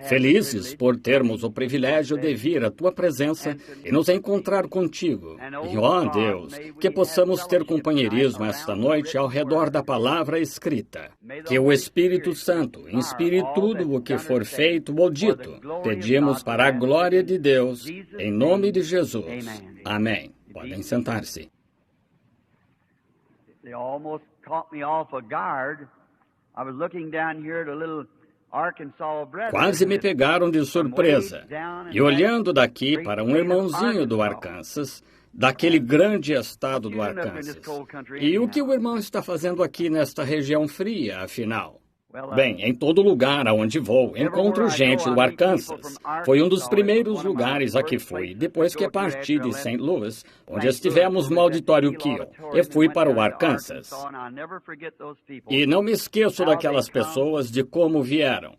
Felizes por termos o privilégio de vir à Tua presença e nos encontrar contigo. E, ó Deus, que possamos ter companheirismo esta noite ao redor da palavra escrita. Que o Espírito Santo inspire tudo o que for feito ou dito. Pedimos para a glória de Deus, em nome de Jesus. Amém. Podem sentar-se. They almost caught me off guard. I was looking down here at a little Arkansas brother. Quase me pegaram de surpresa. E olhando daqui para um irmãozinho do Arkansas, daquele grande estado do Arkansas. E o que o irmão está fazendo aqui nesta região fria, afinal? Bem, em todo lugar aonde vou, encontro gente do Arkansas. Foi um dos primeiros lugares a que fui, depois que parti de St. Louis, onde estivemos no Auditório Kiel. Eu fui para o Arkansas. E não me esqueço daquelas pessoas, de como vieram.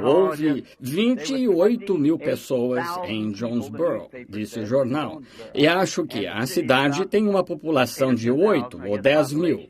Houve 28 mil pessoas em Jonesboro, disse o jornal. E acho que a cidade tem uma população de 8 ou 10 mil.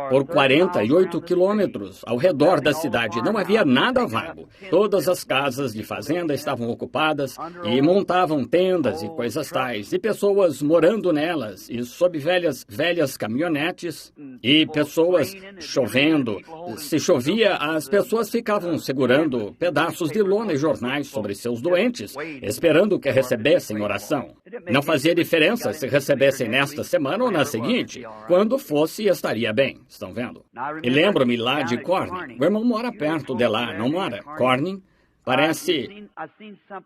Por 48 quilômetros ao redor da cidade não havia nada vago. Todas as casas de fazenda estavam ocupadas e montavam tendas e coisas tais, e pessoas morando nelas, e sob velhas caminhonetes, e pessoas chovendo. Se chovia, as pessoas ficavam segurando pedaços de lona e jornais sobre seus doentes, esperando que recebessem oração. Não fazia diferença se recebessem nesta semana ou na seguinte. Quando fosse, estaria bem. Estão vendo? E lembro-me lá de Corning. O irmão mora perto de lá, não mora? Corning? Parece...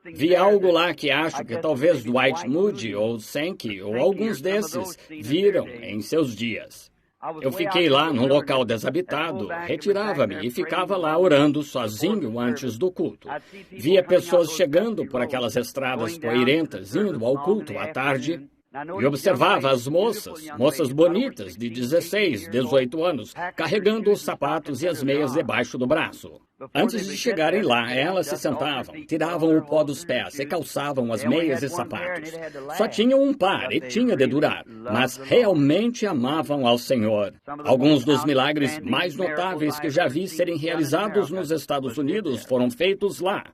Vi algo lá que acho que talvez Dwight Moody ou Sankey ou alguns desses viram em seus dias. Eu fiquei lá num local desabitado, retirava-me e ficava lá orando sozinho antes do culto. Via pessoas chegando por aquelas estradas poeirentas, indo ao culto à tarde. E observava as moças bonitas de 16, 18 anos, carregando os sapatos e as meias debaixo do braço. Antes de chegarem lá, elas se sentavam, tiravam o pó dos pés e calçavam as meias e sapatos. Só tinham um par e tinha de durar, mas realmente amavam ao Senhor. Alguns dos milagres mais notáveis que já vi serem realizados nos Estados Unidos foram feitos lá.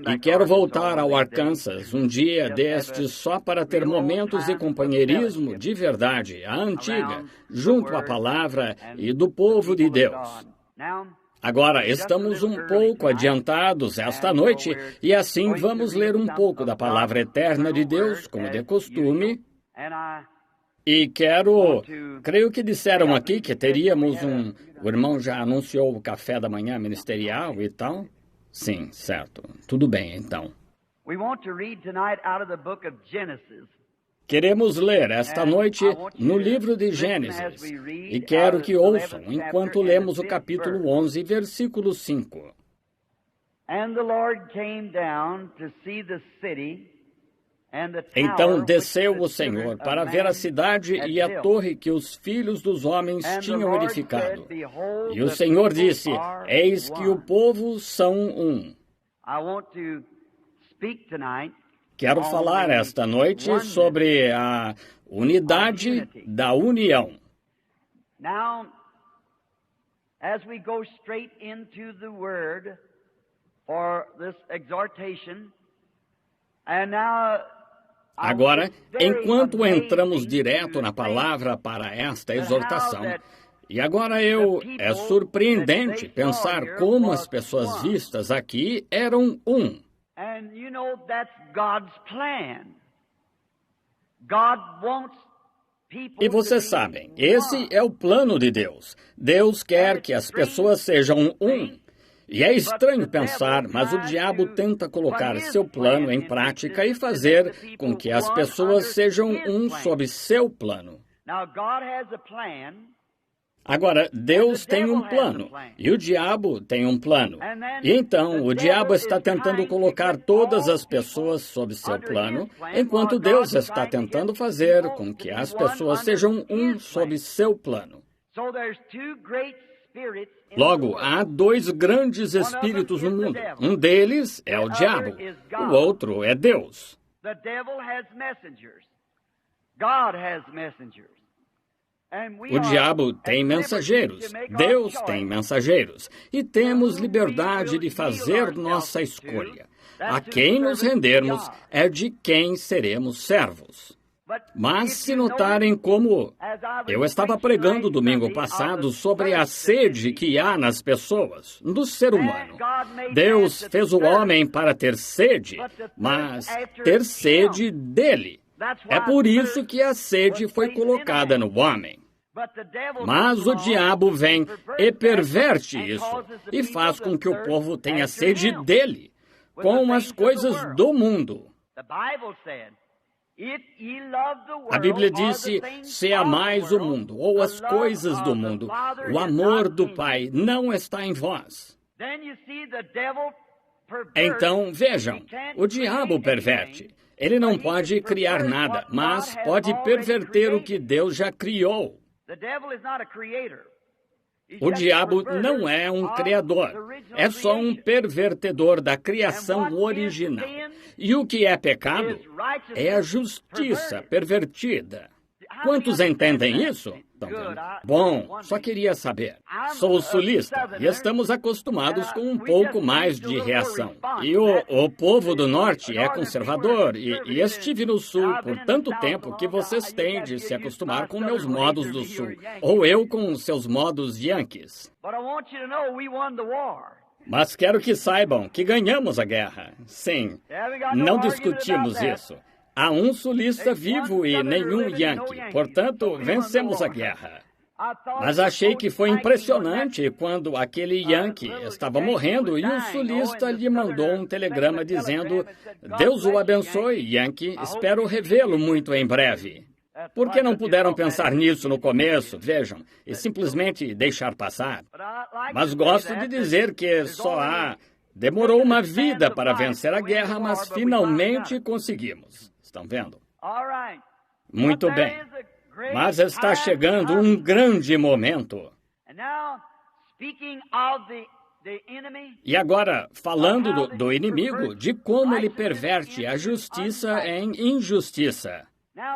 E quero voltar ao Arkansas um dia destes só para ter momentos de companheirismo de verdade, a antiga, junto à palavra e do povo de Deus. Agora, estamos um pouco adiantados esta noite e assim vamos ler um pouco da palavra eterna de Deus, como de costume. E creio que disseram aqui que teríamos o irmão já anunciou o café da manhã ministerial e tal. Sim, certo. Tudo bem, então. Queremos ler esta noite no livro de Gênesis, e quero que ouçam enquanto lemos o capítulo 11, versículo 5. Então desceu o Senhor para ver a cidade e a torre que os filhos dos homens tinham edificado. E o Senhor disse: Eis que o povo são um. Quero falar esta noite sobre a unidade da união. Now, as we go straight into the word for this exhortation, and now agora, enquanto entramos direto na palavra para esta exortação, e agora é surpreendente pensar como as pessoas vistas aqui eram um. E vocês sabem, esse é o plano de Deus. Deus quer que as pessoas sejam um. E é estranho pensar, mas o diabo tenta colocar seu plano em prática e fazer com que as pessoas sejam um sob seu plano. Agora, Deus tem um plano, e o diabo tem um plano. E então, o diabo está tentando colocar todas as pessoas sob seu plano, enquanto Deus está tentando fazer com que as pessoas sejam um sob seu plano. Logo, há dois grandes espíritos no mundo. Um deles é o diabo, o outro é Deus. O diabo tem mensageiros, Deus tem mensageiros, e temos liberdade de fazer nossa escolha. A quem nos rendermos é de quem seremos servos. Mas se notarem como eu estava pregando domingo passado sobre a sede que há nas pessoas, no ser humano. Deus fez o homem para ter sede, mas ter sede dele. É por isso que a sede foi colocada no homem. Mas o diabo vem e perverte isso e faz com que o povo tenha sede dele, com as coisas do mundo. A Bíblia disse, se amais o mundo ou as coisas do mundo, o amor do Pai não está em vós. Então, vejam, o diabo perverte. Ele não pode criar nada, mas pode perverter o que Deus já criou. O diabo não é um criador, é só um pervertedor da criação original. E o que é pecado é a justiça pervertida. Quantos entendem isso? Bom, só queria saber. Sou sulista e estamos acostumados com um pouco mais de reação. E o povo do norte é conservador e estive no sul por tanto tempo que vocês têm de se acostumar com meus modos do sul. Ou eu com seus modos yankees. Mas quero que saibam que ganhamos a guerra. Sim, não discutimos isso. Há um sulista vivo e nenhum yankee, portanto, vencemos a guerra. Mas achei que foi impressionante quando aquele yankee estava morrendo e o sulista lhe mandou um telegrama dizendo: Deus o abençoe, Yankee, espero revê-lo muito em breve. Por que não puderam pensar nisso no começo, vejam, e simplesmente deixar passar? Mas gosto de dizer que demorou uma vida para vencer a guerra, mas finalmente conseguimos. Estão vendo? Muito bem. Mas está chegando um grande momento. E agora, falando do inimigo, de como ele perverte a justiça em injustiça.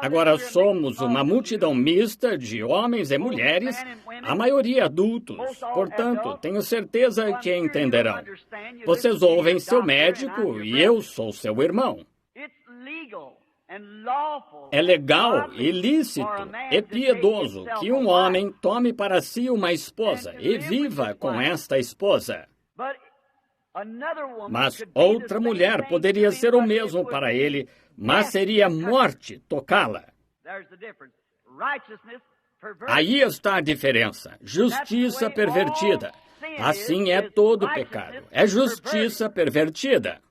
Agora somos uma multidão mista de homens e mulheres, a maioria adultos. Portanto, tenho certeza que entenderão. Vocês ouvem seu médico e eu sou seu irmão. É legal, ilícito e piedoso que um homem tome para si uma esposa e viva com esta esposa. Mas outra mulher poderia ser o mesmo para ele, mas seria morte tocá-la. Aí está a diferença. Justiça pervertida. Assim é todo pecado. É justiça pervertida.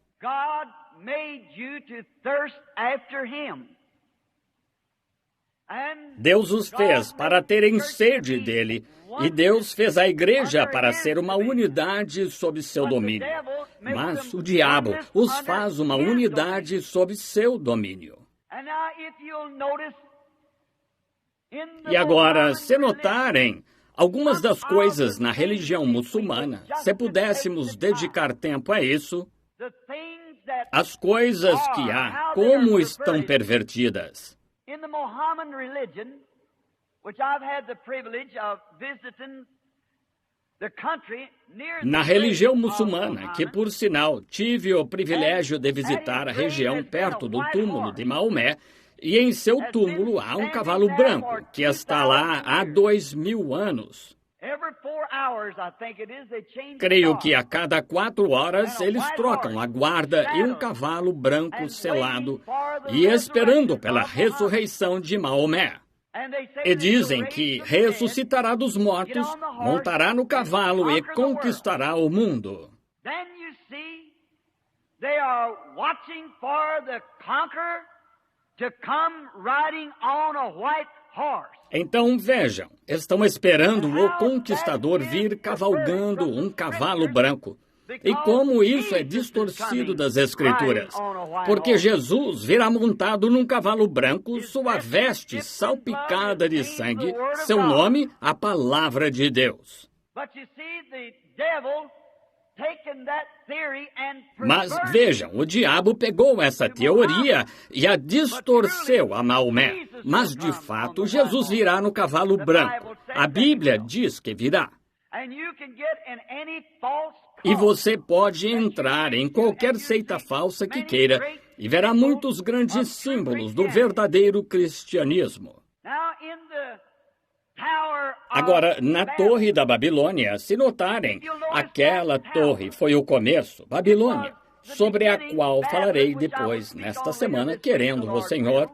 Deus os fez para terem sede dele, e Deus fez a igreja para ser uma unidade sob seu domínio. Mas o diabo os faz uma unidade sob seu domínio. E agora, se notarem, algumas das coisas na religião muçulmana, se pudéssemos dedicar tempo a isso, as coisas que há, como estão pervertidas. Na religião muçulmana, que por sinal tive o privilégio de visitar a região perto do túmulo de Maomé, e em seu túmulo há um cavalo branco, que está lá há 2000 anos. Creio que a cada 4 horas eles trocam a guarda e um cavalo branco selado e esperando pela ressurreição de Maomé. E dizem que ressuscitará dos mortos, montará no cavalo e conquistará o mundo. Então vejam, estão esperando o conquistador vir cavalgando um cavalo branco. E como isso é distorcido das Escrituras? Porque Jesus virá montado num cavalo branco, sua veste salpicada de sangue, seu nome, a palavra de Deus. Mas vejam, o diabo pegou essa teoria e a distorceu a Maomé. mas de fato Jesus virá no cavalo branco. A Bíblia diz que virá. E você pode entrar em qualquer seita falsa que queira e verá muitos grandes símbolos do verdadeiro cristianismo. Agora, na Torre da Babilônia, se notarem, aquela torre foi o começo, Babilônia, sobre a qual falarei depois, nesta semana, querendo o Senhor.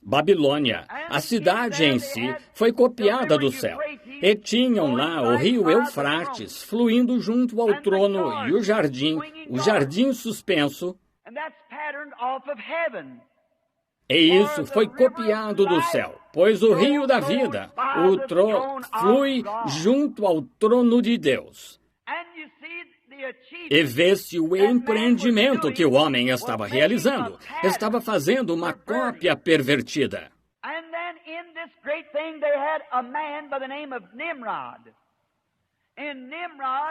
Babilônia, a cidade em si, foi copiada do céu. E tinham lá o rio Eufrates, fluindo junto ao trono, e o jardim suspenso. E isso foi copiado do céu, pois o rio da vida, o trono, flui junto ao trono de Deus. E vê-se o empreendimento que o homem estava realizando. Estava fazendo uma cópia pervertida.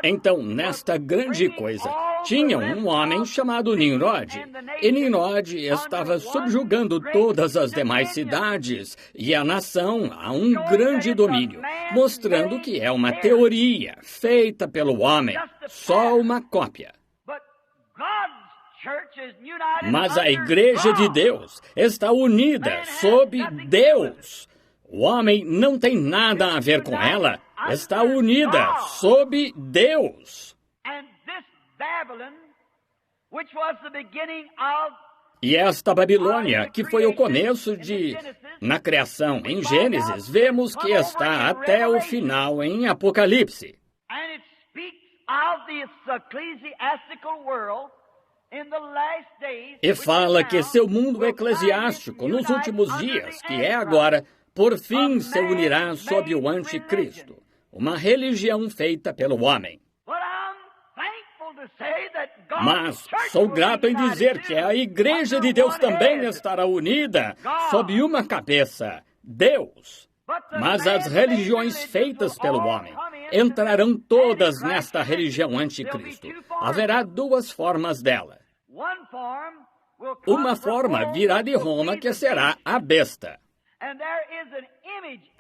Então, nesta grande coisa, tinha um homem chamado Nimrod. E Nimrod estava subjugando todas as demais cidades e a nação a um grande domínio, mostrando que é uma teoria feita pelo homem, só uma cópia. Mas a Igreja de Deus está unida sob Deus. O homem não tem nada a ver com ela. Está unida sob Deus. E esta Babilônia, que foi o começo na criação em Gênesis, vemos que está até o final em Apocalipse. E fala que seu mundo eclesiástico nos últimos dias, que é agora, por fim se unirá sob o anticristo. Uma religião feita pelo homem. Mas sou grato em dizer que a Igreja de Deus também estará unida sob uma cabeça, Deus. Mas as religiões feitas pelo homem entrarão todas nesta religião anticristo. Haverá duas formas dela. Uma forma virá de Roma, que será a besta.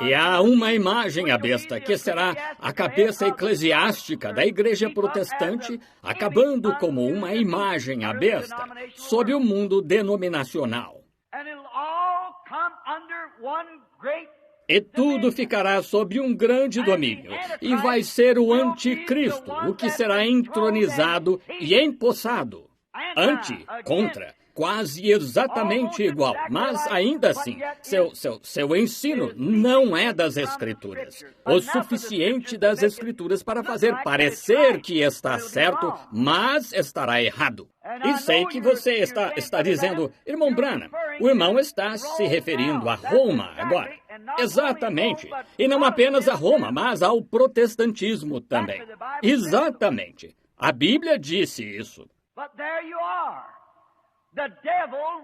E há uma imagem à besta, que será a cabeça eclesiástica da Igreja Protestante, acabando como uma imagem à besta, sob o mundo denominacional. E tudo ficará sob um grande domínio, e vai ser o anticristo, o que será entronizado e empossado. Contra. Quase exatamente igual, mas ainda assim, seu ensino não é das Escrituras. O suficiente das Escrituras para fazer parecer que está certo, mas estará errado. E sei que você está dizendo, irmão Branham, o irmão está se referindo a Roma agora. Exatamente. E não apenas a Roma, mas ao protestantismo também. Exatamente. A Bíblia disse isso.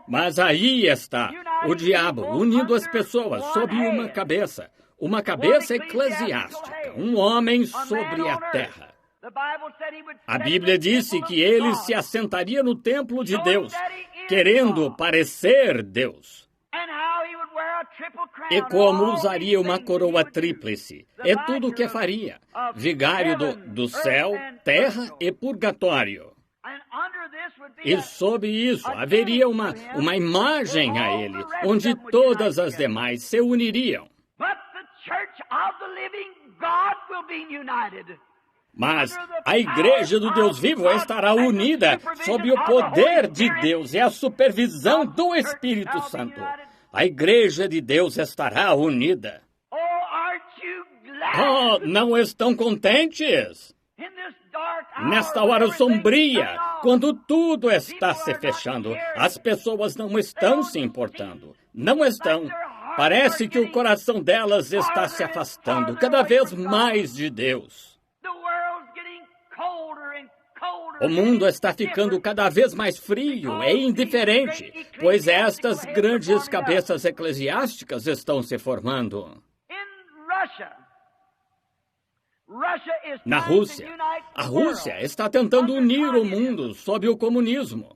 Mas aí está o diabo unindo as pessoas sob uma cabeça eclesiástica, um homem sobre a terra. A Bíblia disse que ele se assentaria no templo de Deus, querendo parecer Deus. E como usaria uma coroa tríplice, é tudo o que faria, vigário do céu, terra e purgatório. E sob isso haveria uma imagem a ele, onde todas as demais se uniriam. Mas a Igreja do Deus vivo estará unida sob o poder de Deus e a supervisão do Espírito Santo. A Igreja de Deus estará unida. Oh, não estão contentes? Nesta hora sombria, quando tudo está se fechando, as pessoas não estão se importando. Não estão. Parece que o coração delas está se afastando cada vez mais de Deus. O mundo está ficando cada vez mais frio e indiferente, pois estas grandes cabeças eclesiásticas estão se formando. Na Rússia, a Rússia está tentando unir o mundo sob o comunismo.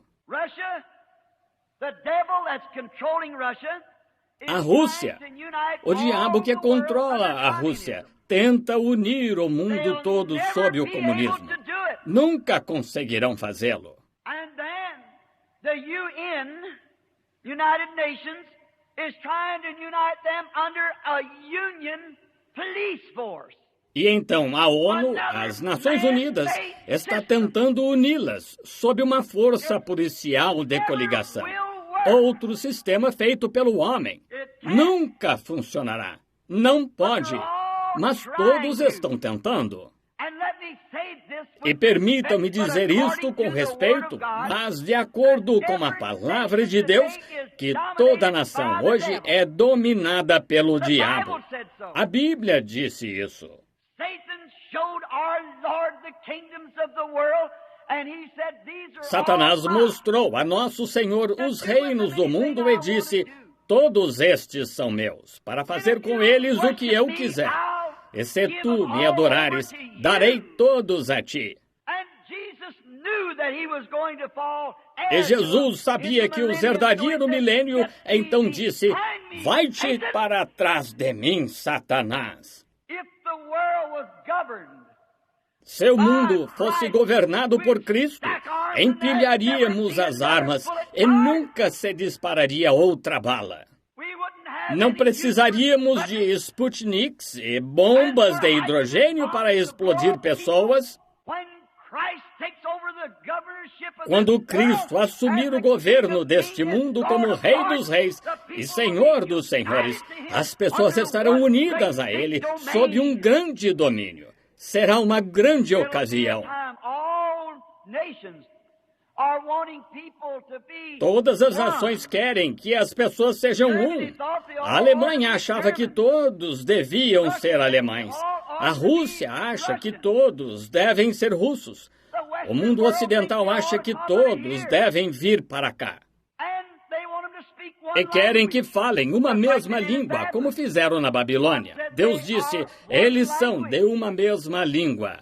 A Rússia, o diabo que controla a Rússia, tenta unir o mundo todo sob o comunismo. Nunca conseguirão fazê-lo. The UN, United Nations, is trying to unite them under a union police force. E então a ONU, as Nações Unidas, está tentando uni-las sob uma força policial de coligação. Outro sistema feito pelo homem. Nunca funcionará. Não pode. Mas todos estão tentando. E permitam-me dizer isto com respeito, mas de acordo com a palavra de Deus, que toda nação hoje é dominada pelo diabo. A Bíblia disse isso. Satanás mostrou a nosso Senhor os reinos do mundo e disse: todos estes são meus, para fazer com eles o que eu quiser. E se tu me adorares, darei todos a ti. E Jesus sabia que os herdaria no milênio, então disse: vai-te para trás de mim, Satanás. Se o mundo fosse governado por Cristo, empilharíamos as armas e nunca se dispararia outra bala. Não precisaríamos de Sputniks e bombas de hidrogênio para explodir pessoas. Quando Cristo assumir o governo deste mundo como Rei dos Reis e Senhor dos Senhores, as pessoas estarão unidas a Ele sob um grande domínio. Será uma grande ocasião. Todas as nações querem que as pessoas sejam um. A Alemanha achava que todos deviam ser alemães. A Rússia acha que todos devem ser russos. O mundo ocidental acha que todos devem vir para cá. E querem que falem uma mesma língua, como fizeram na Babilônia. Deus disse: eles são de uma mesma língua.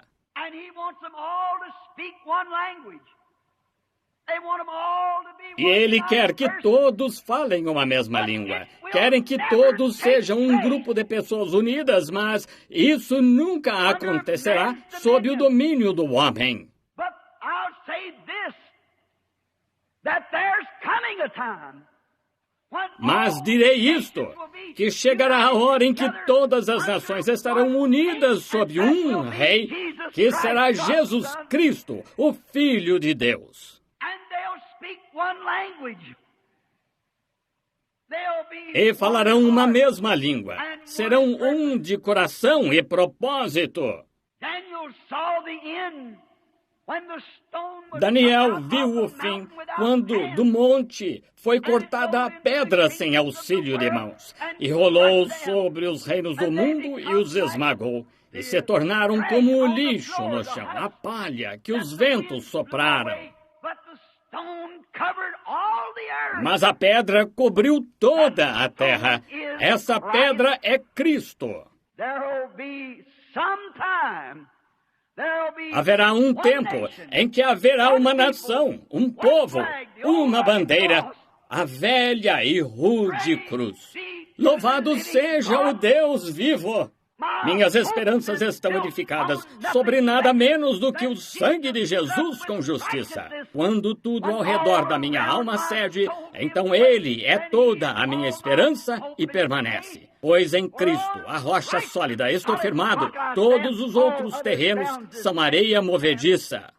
E Ele quer que todos falem uma mesma língua. Querem que todos sejam um grupo de pessoas unidas, mas isso nunca acontecerá sob o domínio do homem. Mas direi isto, que chegará a hora em que todas as nações estarão unidas sob um rei, que será Jesus Cristo, o Filho de Deus. E falarão uma mesma língua. Serão um de coração e propósito. Daniel viu o fim quando do monte foi cortada a pedra sem auxílio de mãos, e rolou sobre os reinos do mundo e os esmagou, e se tornaram como o lixo no chão, a palha que os ventos sopraram. Mas a pedra cobriu toda a terra. Essa pedra é Cristo. Haverá um tempo em que haverá uma nação, um povo, uma bandeira, a velha e rude cruz. Louvado seja o Deus vivo! Minhas esperanças estão edificadas sobre nada menos do que o sangue de Jesus com justiça. Quando tudo ao redor da minha alma cede, então Ele é toda a minha esperança e permanece. Pois em Cristo, a rocha sólida, estou firmado. Todos os outros terrenos são areia movediça.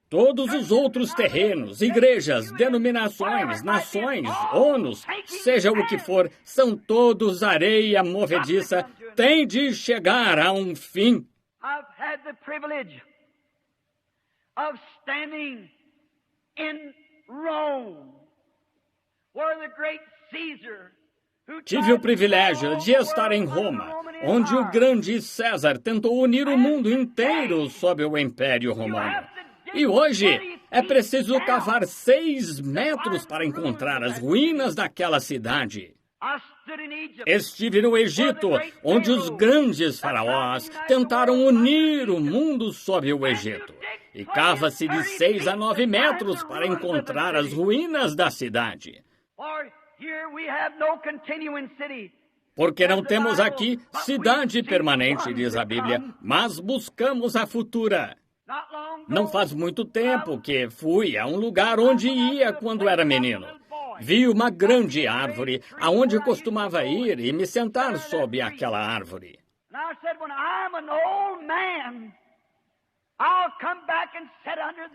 Todos os outros terrenos, igrejas, denominações, nações, ONUs, seja o que for, são todos areia movediça, tem de chegar a um fim. I've had the privilege of standing in Rome, where the great Caesar Tive o privilégio de estar em Roma, onde o grande César tentou unir o mundo inteiro sob o Império Romano. E hoje é preciso cavar 6 metros para encontrar as ruínas daquela cidade. Estive no Egito, onde os grandes faraós tentaram unir o mundo sob o Egito. e cava-se de 6 a 9 metros para encontrar as ruínas da cidade. Porque não temos aqui cidade permanente, diz a Bíblia, mas buscamos a futura. Não faz muito tempo que fui a um lugar onde ia quando era menino. Vi uma grande árvore, aonde costumava ir e me sentar sob aquela árvore.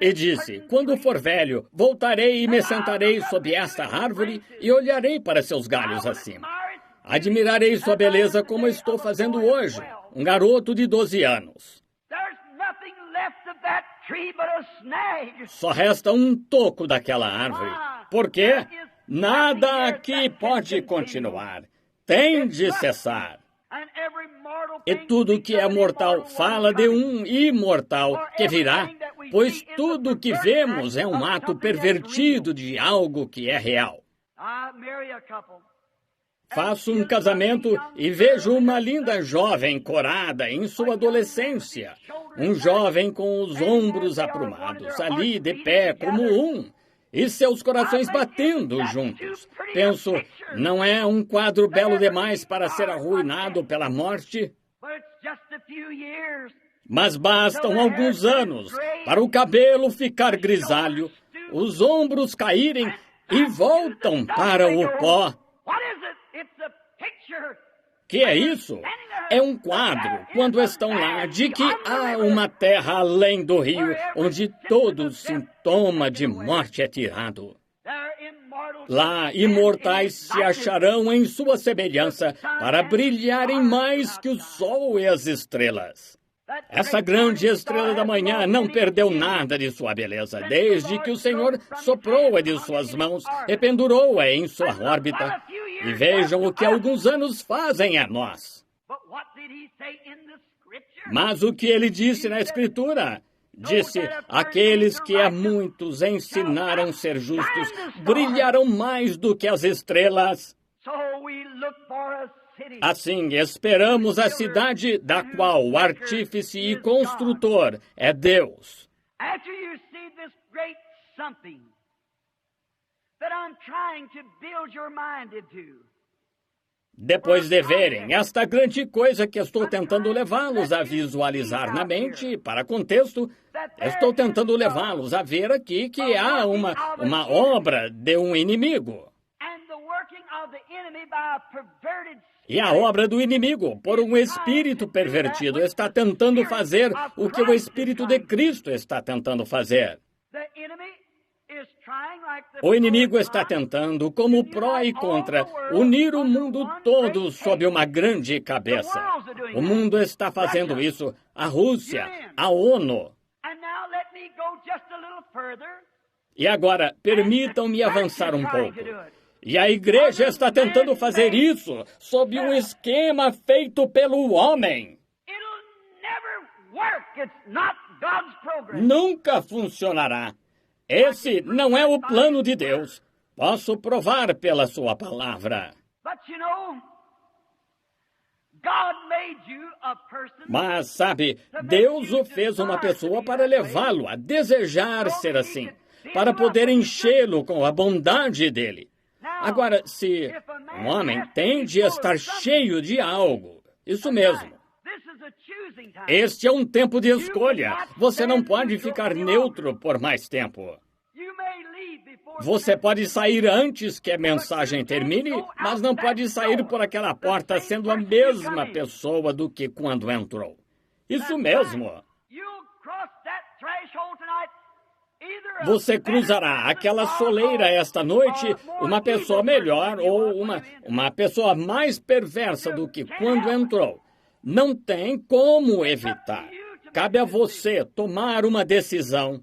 E disse, quando for velho, voltarei e me sentarei sob esta árvore e olharei para seus galhos acima. Admirarei sua beleza como estou fazendo hoje, um garoto de 12 anos. Só resta um toco daquela árvore. Por quê? Nada aqui pode continuar. Tem de cessar. E tudo que é mortal fala de um imortal que virá, pois tudo que vemos é um ato pervertido de algo que é real. Faço um casamento e vejo uma linda jovem corada em sua adolescência. Um jovem com os ombros aprumados, ali de pé como um, e seus corações batendo juntos. Penso, não é um quadro belo demais para ser arruinado pela morte? Mas bastam alguns anos para o cabelo ficar grisalho, os ombros caírem e voltam para o pó. Que é isso? É um quadro, quando estão lá, de que há uma terra além do rio, onde todo sintoma de morte é tirado. Lá, imortais se acharão em sua semelhança, para brilharem mais que o sol e as estrelas. Essa grande estrela da manhã não perdeu nada de sua beleza, desde que o Senhor soprou-a de suas mãos e pendurou-a em sua órbita. E vejam o que alguns anos fazem a nós. Mas o que ele disse na Escritura? Disse, aqueles que a muitos ensinaram ser justos, brilharão mais do que as estrelas. Assim, esperamos a cidade da qual o artífice e construtor é Deus. Depois de verem esta grande coisa que estou tentando levá-los a visualizar na mente, para contexto, estou tentando levá-los a ver aqui que há uma obra de um inimigo. E a obra do inimigo, por um espírito pervertido, está tentando fazer o que o Espírito de Cristo está tentando fazer. O inimigo está tentando, como pró e contra, unir o mundo todo sob uma grande cabeça. O mundo está fazendo isso, a Rússia, a ONU. E agora, permitam-me avançar um pouco. E a igreja está tentando fazer isso sob um esquema feito pelo homem. Nunca funcionará. Esse não é o plano de Deus. Posso provar pela sua palavra. Mas, sabe, Deus o fez uma pessoa para levá-lo a desejar ser assim, para poder enchê-lo com a bondade dele. Agora, se um homem tem de estar cheio de algo, isso mesmo. Este é um tempo de escolha. Você não pode ficar neutro por mais tempo. Você pode sair antes que a mensagem termine, mas não pode sair por aquela porta sendo a mesma pessoa do que quando entrou. Isso mesmo. Você cruzará aquela soleira esta noite, uma pessoa melhor ou uma pessoa mais perversa do que quando entrou. Não tem como evitar. Cabe a você tomar uma decisão.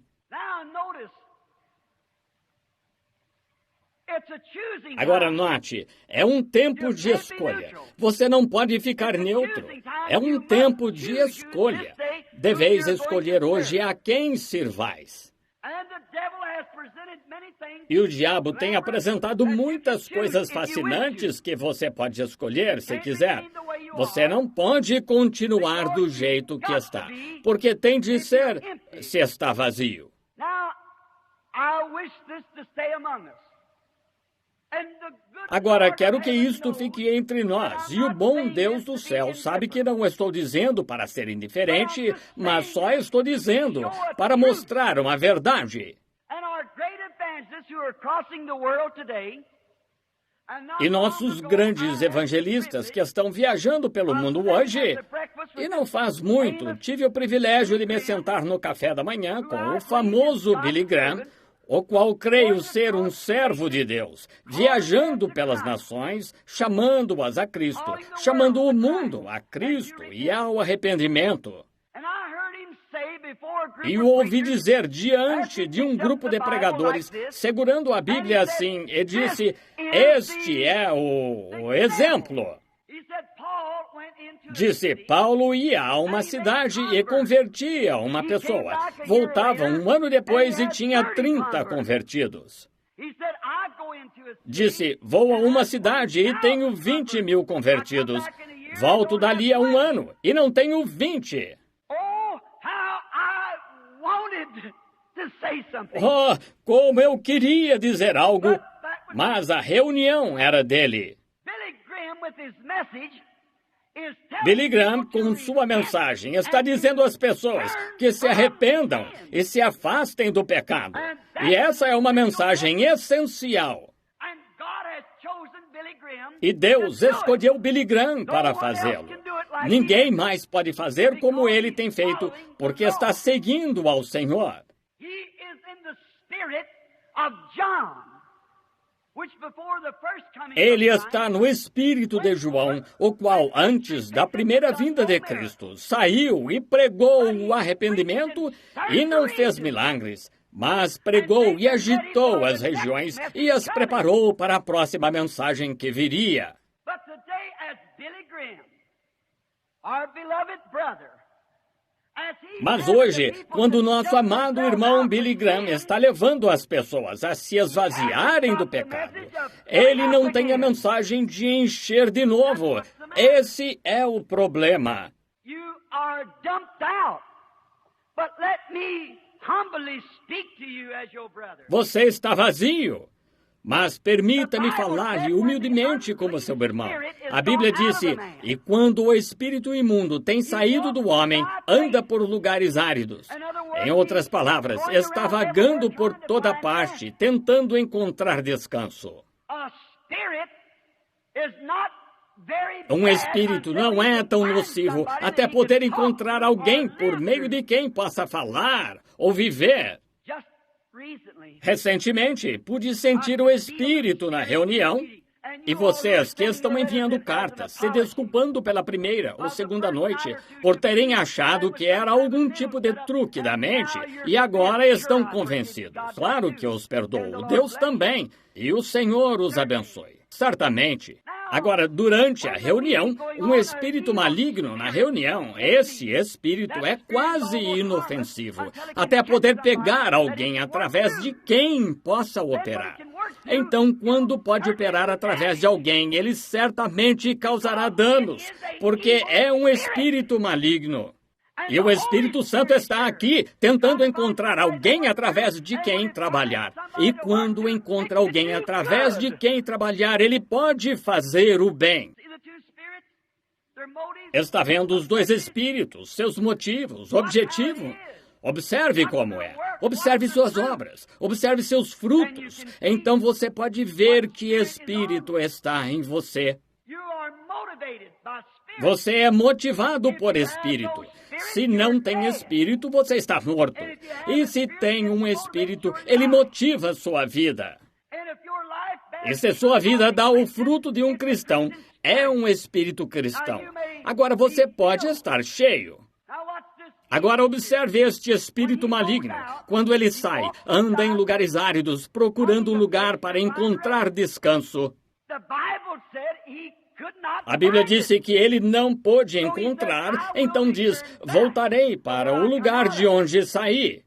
Agora note, é um tempo de escolha. Você não pode ficar neutro. É um tempo de escolha. Deveis escolher hoje a quem sirvais. E o diabo tem apresentado muitas coisas fascinantes que você pode escolher se quiser. Você não pode continuar do jeito que está, porque tem de ser se está vazio. Agora, quero que isto fique entre nós, e o bom Deus do céu sabe que não estou dizendo para ser indiferente, mas só estou dizendo para mostrar uma verdade. E nossos grandes evangelistas que estão viajando pelo mundo hoje, e não faz muito, tive o privilégio de me sentar no café da manhã com o famoso Billy Graham, o qual creio ser um servo de Deus, viajando pelas nações, chamando-as a Cristo, chamando o mundo a Cristo e ao arrependimento. E o ouvi dizer diante de um grupo de pregadores, segurando a Bíblia assim, e disse, este é o exemplo. Disse, Paulo ia a uma cidade e convertia uma pessoa. Voltava um ano depois e tinha 30 convertidos. Disse, vou a uma cidade e tenho 20.000 convertidos. Volto dali a um ano e não tenho 20. Oh, como eu queria dizer algo, mas a reunião era dele. Billy Graham, com sua mensagem, está dizendo às pessoas que se arrependam e se afastem do pecado. E essa é uma mensagem essencial. E Deus escolheu Billy Graham para fazê-lo. Ninguém mais pode fazer como ele tem feito, porque está seguindo ao Senhor. Ele está no espírito de João, o qual, antes da primeira vinda de Cristo, saiu e pregou o arrependimento e não fez milagres, mas pregou e agitou as regiões e as preparou para a próxima mensagem que viria. Mas hoje, quando o nosso amado irmão Billy Graham está levando as pessoas a se esvaziarem do pecado, ele não tem a mensagem de encher de novo. Esse é o problema. Você está vazio. Mas permita-me falar-lhe humildemente como seu irmão. A Bíblia disse, e quando o espírito imundo tem saído do homem, anda por lugares áridos. Em outras palavras, está vagando por toda parte, tentando encontrar descanso. Um espírito não é tão nocivo até poder encontrar alguém por meio de quem possa falar ou viver. Recentemente, pude sentir o Espírito na reunião, e vocês que estão enviando cartas, se desculpando pela primeira ou segunda noite, por terem achado que era algum tipo de truque da mente, e agora estão convencidos. Claro que eu os perdoo, Deus também, e o Senhor os abençoe. Certamente. Agora, durante a reunião, um espírito maligno na reunião, esse espírito é quase inofensivo, até poder pegar alguém através de quem possa operar. Então, quando pode operar através de alguém, ele certamente causará danos, porque é um espírito maligno. E o Espírito Santo está aqui, tentando encontrar alguém através de quem trabalhar. E quando encontra alguém através de quem trabalhar, ele pode fazer o bem. Está vendo os dois espíritos, seus motivos, objetivo? Observe como é. Observe suas obras. Observe seus frutos. Então você pode ver que espírito está em você. Você é motivado por espírito. Se não tem espírito, você está morto. E se tem um espírito, ele motiva a sua vida. E se sua vida dá o fruto de um cristão, é um espírito cristão. Agora você pode estar cheio. Agora observe este espírito maligno. Quando ele sai, anda em lugares áridos, procurando um lugar para encontrar descanso. A Bíblia disse que ele não pôde encontrar, então diz, voltarei para o lugar de onde saí.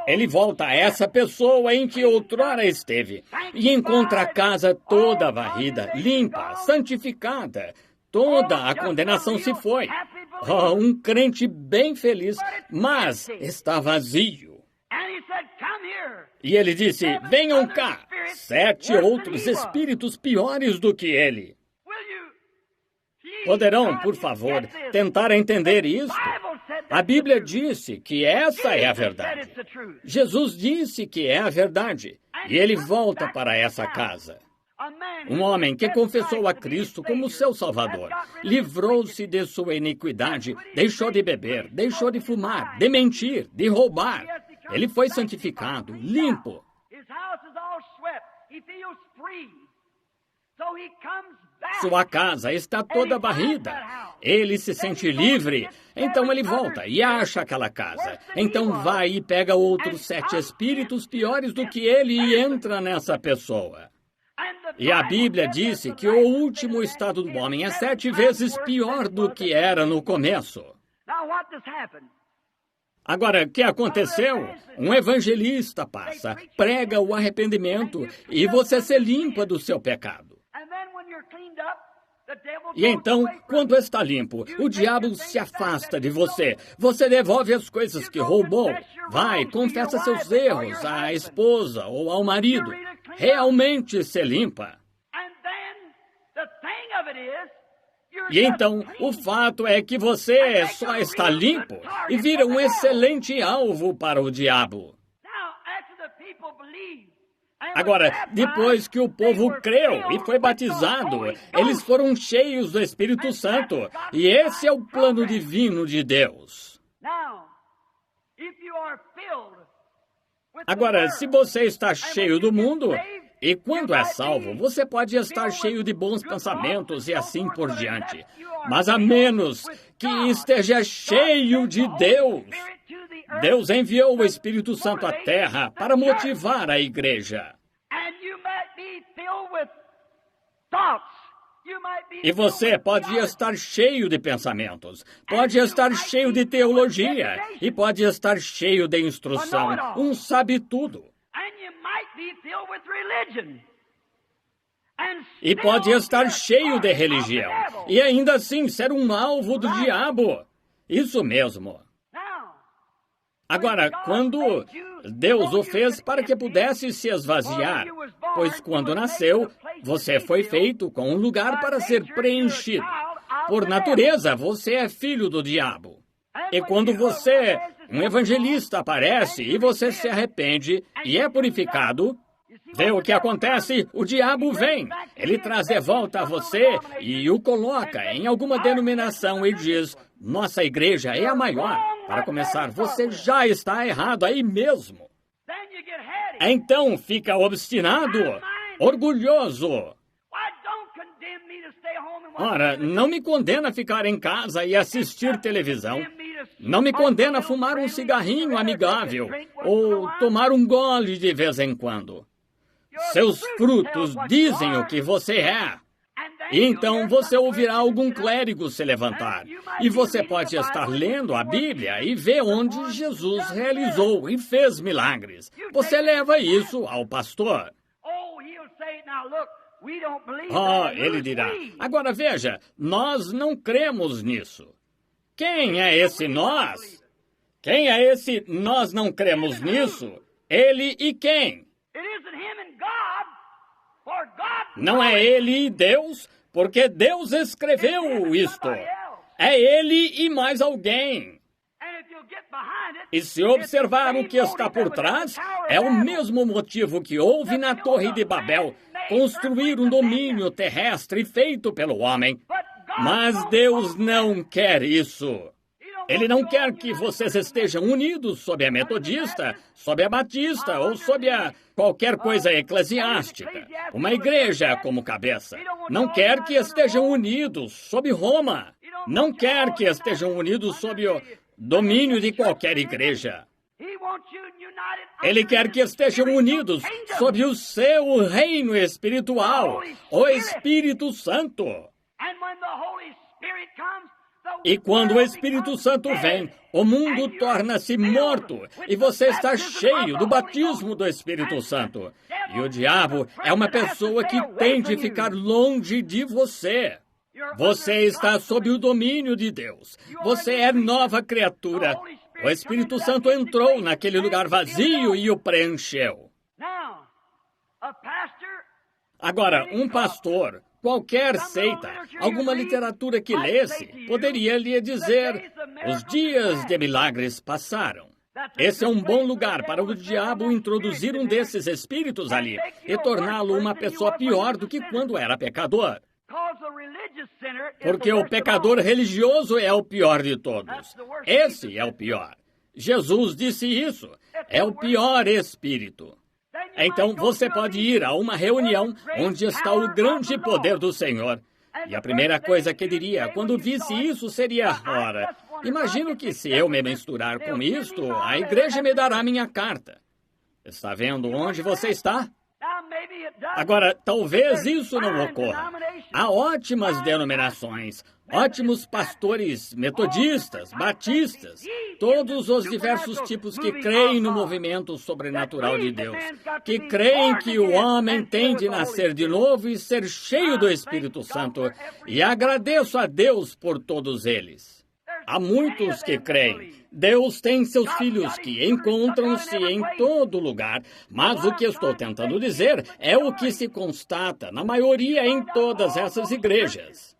Ele volta a essa pessoa em que outrora esteve e encontra a casa toda varrida, limpa, santificada. Toda a condenação se foi. Oh, um crente bem feliz, mas está vazio. E ele disse, venham cá, 7 outros espíritos piores do que ele. Poderão, por favor, tentar entender isso? A Bíblia disse que essa é a verdade. Jesus disse que é a verdade. E ele volta para essa casa. Um homem que confessou a Cristo como seu Salvador, livrou-se de sua iniquidade, deixou de beber, deixou de fumar, de mentir, de roubar. Ele foi santificado, limpo. Sua casa está toda varrida. Ele se sente livre. Então ele volta e acha aquela casa. Então vai e pega outros 7 espíritos piores do que ele e entra nessa pessoa. E a Bíblia disse que o último estado do homem é 7 vezes pior do que era no começo. Agora, o que aconteceu? Um evangelista passa, prega o arrependimento e você se limpa do seu pecado. E então, quando está limpo, o diabo se afasta de você. Você devolve as coisas que roubou. Vai, confessa seus erros à esposa ou ao marido. Realmente se limpa. E então, o fato é que você só está limpo e vira um excelente alvo para o diabo. Agora, depois que o povo creu e foi batizado, eles foram cheios do Espírito Santo. E esse é o plano divino de Deus. Agora, se você está cheio do mundo, e quando é salvo, você pode estar cheio de bons pensamentos e assim por diante. Mas a menos que esteja cheio de Deus, Deus enviou o Espírito Santo à terra para motivar a igreja. E você pode estar cheio de pensamentos, pode estar cheio de teologia e pode estar cheio de instrução. Um sabe tudo. E pode estar cheio de religião e ainda assim ser um alvo do diabo. Isso mesmo. Agora, quando Deus o fez para que pudesse se esvaziar, pois quando nasceu, você foi feito com um lugar para ser preenchido. Por natureza, você é filho do diabo. E quando você, um evangelista, aparece e você se arrepende e é purificado, vê o que acontece? O diabo vem. Ele traz de volta a você e o coloca em alguma denominação e diz, nossa igreja é a maior. Para começar, você já está errado aí mesmo. Então fica obstinado, orgulhoso. Ora, não me condena a ficar em casa e assistir televisão. Não me condena a fumar um cigarrinho amigável ou tomar um gole de vez em quando. Seus frutos dizem o que você é. E então você ouvirá algum clérigo se levantar. E você pode estar lendo a Bíblia e ver onde Jesus realizou e fez milagres. Você leva isso ao pastor. Ele dirá, agora veja, nós não cremos nisso. Quem é esse nós? Quem é esse nós não cremos nisso? Ele e quem? Não é ele e Deus, porque Deus escreveu isto. É ele e mais alguém. E se observar o que está por trás, é o mesmo motivo que houve na Torre de Babel, construir um domínio terrestre feito pelo homem. Mas Deus não quer isso. Ele não quer que vocês estejam unidos sob a metodista, sob a batista ou sob a qualquer coisa eclesiástica. Uma igreja como cabeça. Não quer que estejam unidos sob Roma. Não quer que estejam unidos sob o domínio de qualquer igreja. Ele quer que estejam unidos sob o seu reino espiritual, o Espírito Santo. E quando o Espírito Santo vem, o mundo torna-se morto e você está cheio do batismo do Espírito Santo. E o diabo é uma pessoa que tem de ficar longe de você. Você está sob o domínio de Deus. Você é nova criatura. O Espírito Santo entrou naquele lugar vazio e o preencheu. Agora, um pastor, qualquer seita, alguma literatura que lesse, poderia lhe dizer: os dias de milagres passaram. Esse é um bom lugar para o diabo introduzir um desses espíritos ali e torná-lo uma pessoa pior do que quando era pecador. Porque o pecador religioso é o pior de todos. Esse é o pior. Jesus disse isso. É o pior espírito. Então você pode ir a uma reunião onde está o grande poder do Senhor. E a primeira coisa que diria quando visse isso seria: ora, imagino que se eu me misturar com isto, a igreja me dará minha carta. Está vendo onde você está? Agora, talvez isso não ocorra. Há ótimas denominações, ótimos pastores metodistas, batistas, todos os diversos tipos que creem no movimento sobrenatural de Deus, que creem que o homem tem de nascer de novo e ser cheio do Espírito Santo, e agradeço a Deus por todos eles. Há muitos que creem. Deus tem seus filhos que encontram-se em todo lugar, mas o que estou tentando dizer é o que se constata na maioria em todas essas igrejas.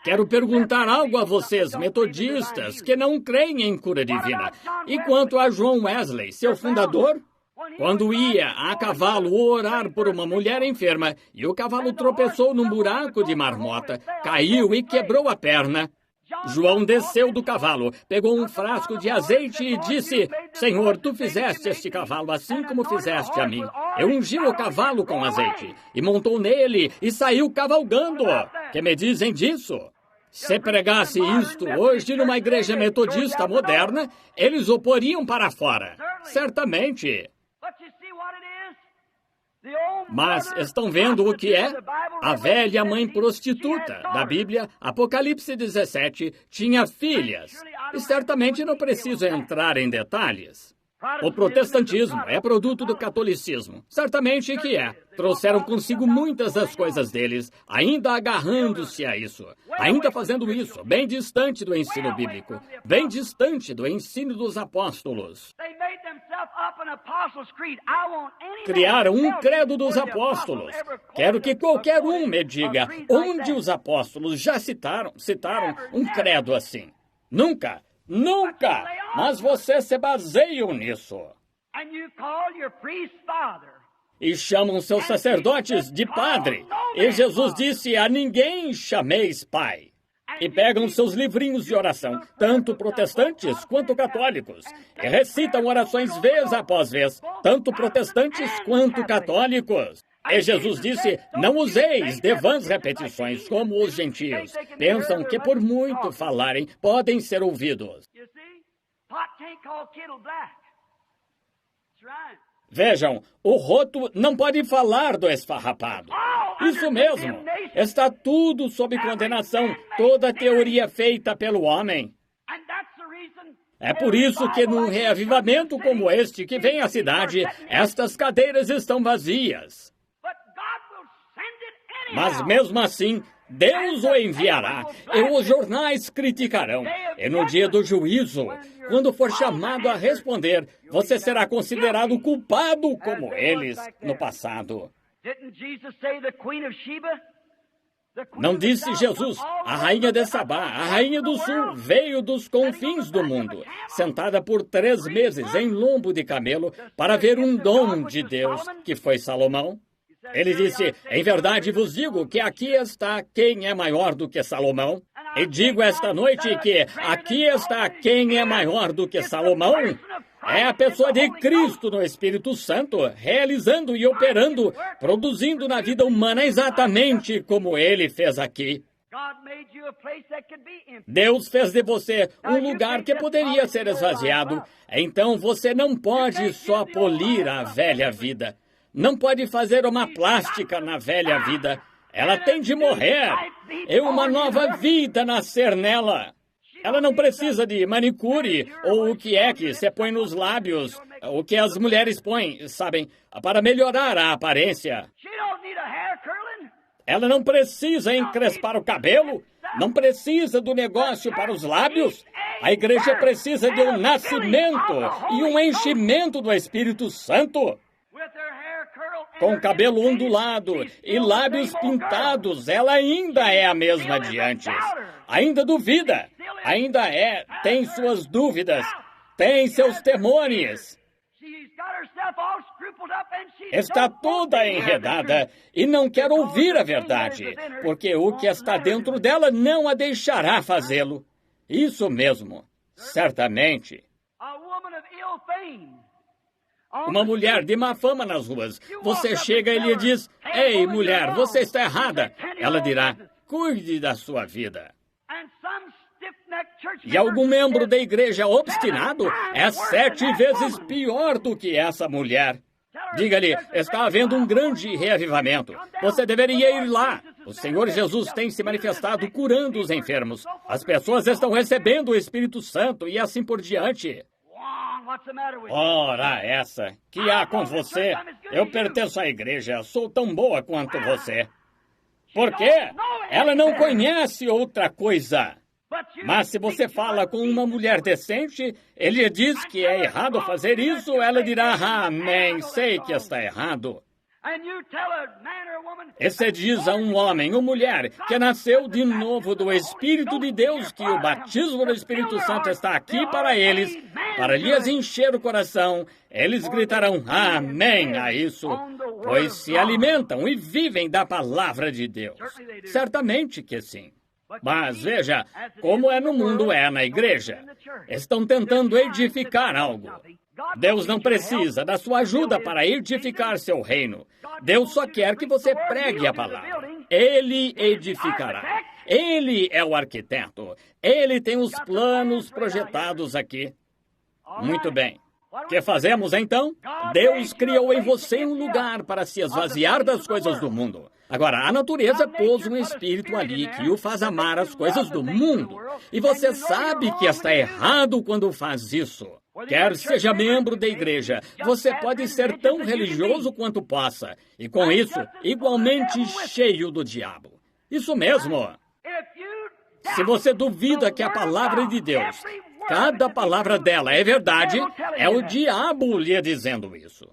Quero perguntar algo a vocês, metodistas, que não creem em cura divina. E quanto a John Wesley, seu fundador? Quando ia a cavalo orar por uma mulher enferma e o cavalo tropeçou num buraco de marmota, caiu e quebrou a perna, João desceu do cavalo, pegou um frasco de azeite e disse: Senhor, tu fizeste este cavalo assim como fizeste a mim. Eu ungi o cavalo com azeite, e montou nele e saiu cavalgando. Que me dizem disso? Se pregasse isto hoje numa igreja metodista moderna, eles o poriam para fora. Certamente. Mas estão vendo o que é? A velha mãe prostituta da Bíblia, Apocalipse 17, tinha filhas. E certamente não preciso entrar em detalhes. O protestantismo é produto do catolicismo. Certamente que é. Trouxeram consigo muitas das coisas deles, ainda agarrando-se a isso, ainda fazendo isso, bem distante do ensino bíblico, bem distante do ensino dos apóstolos. Criaram um credo dos apóstolos. Quero que qualquer um me diga onde os apóstolos já citaram um credo assim. Nunca! Nunca! Mas vocês se baseiam nisso. E chamam seus sacerdotes de padre. E Jesus disse: a ninguém chameis pai. E pegam seus livrinhos de oração, tanto protestantes quanto católicos, e recitam orações vez após vez, tanto protestantes quanto católicos. E Jesus disse: não useis de vãs repetições como os gentios. Pensam que por muito falarem podem ser ouvidos. Vejam, o roto não pode falar do esfarrapado. Isso mesmo. Está tudo sob condenação, toda teoria feita pelo homem. É por isso que num reavivamento como este que vem à cidade, estas cadeiras estão vazias. Mas mesmo assim, Deus o enviará, e os jornais criticarão. E no dia do juízo, quando for chamado a responder, você será considerado culpado como eles no passado. Não disse Jesus: a rainha de Sabá, a rainha do sul, veio dos confins do mundo, sentada por 3 meses em lombo de camelo, para ver um dom de Deus, que foi Salomão? Ele disse: em verdade vos digo que aqui está quem é maior do que Salomão. E digo esta noite que aqui está quem é maior do que Salomão. É a pessoa de Cristo no Espírito Santo, realizando e operando, produzindo na vida humana exatamente como Ele fez aqui. Deus fez de você um lugar que poderia ser esvaziado. Então você não pode só polir a velha vida. Não pode fazer uma plástica na velha vida. Ela tem de morrer. E uma nova vida nascer nela. Ela não precisa de manicure ou o que é que se põe nos lábios, o que as mulheres põem, sabem, para melhorar a aparência. Ela não precisa encrespar o cabelo, não precisa do negócio para os lábios. A igreja precisa de um nascimento e um enchimento do Espírito Santo. Com o cabelo ondulado e lábios pintados, ela ainda é a mesma de antes. Ainda duvida, tem suas dúvidas, tem seus temores. Está toda enredada e não quer ouvir a verdade, porque o que está dentro dela não a deixará fazê-lo. Isso mesmo, certamente. Uma mulher de má fama nas ruas. Você chega e lhe diz, ei, mulher, você está errada. Ela dirá, cuide da sua vida. E algum membro da igreja obstinado é 7 vezes pior do que essa mulher. Diga-lhe, está havendo um grande reavivamento. Você deveria ir lá. O Senhor Jesus tem se manifestado curando os enfermos. As pessoas estão recebendo o Espírito Santo e assim por diante. Ora, essa, que há com você? Eu pertenço à igreja, sou tão boa quanto você. Por quê? Ela não conhece outra coisa. Mas se você fala com uma mulher decente, ele diz que é errado fazer isso, ela dirá, amém, sei que está errado. E você diz a um homem ou mulher que nasceu de novo do Espírito de Deus que o batismo do Espírito Santo está aqui para eles, para lhes encher o coração, eles gritarão amém a isso, pois se alimentam e vivem da palavra de Deus. Certamente que sim. Mas veja, como é no mundo, é na igreja. Estão tentando edificar algo. Deus não precisa da sua ajuda para edificar seu reino. Deus só quer que você pregue a palavra. Ele edificará. Ele é o arquiteto. Ele tem os planos projetados aqui. Muito bem. O que fazemos então? Deus criou em você um lugar para se esvaziar das coisas do mundo. Agora, a natureza pôs um espírito ali que o faz amar as coisas do mundo. E você sabe que está errado quando faz isso. Quer seja membro da igreja, você pode ser tão religioso quanto possa. E com isso, igualmente cheio do diabo. Isso mesmo. Se você duvida que a palavra de Deus, cada palavra dela é verdade, é o diabo lhe dizendo isso.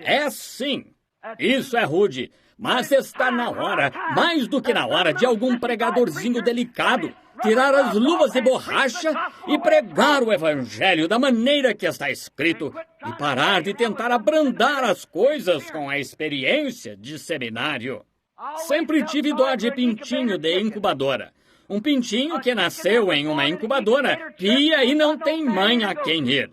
É sim. Isso é rude. Mas está na hora, mais do que na hora, de algum pregadorzinho delicado tirar as luvas de borracha e pregar o evangelho da maneira que está escrito e parar de tentar abrandar as coisas com a experiência de seminário. Sempre tive dó de pintinho de incubadora. Um pintinho que nasceu em uma incubadora, pia e não tem mãe a quem ir.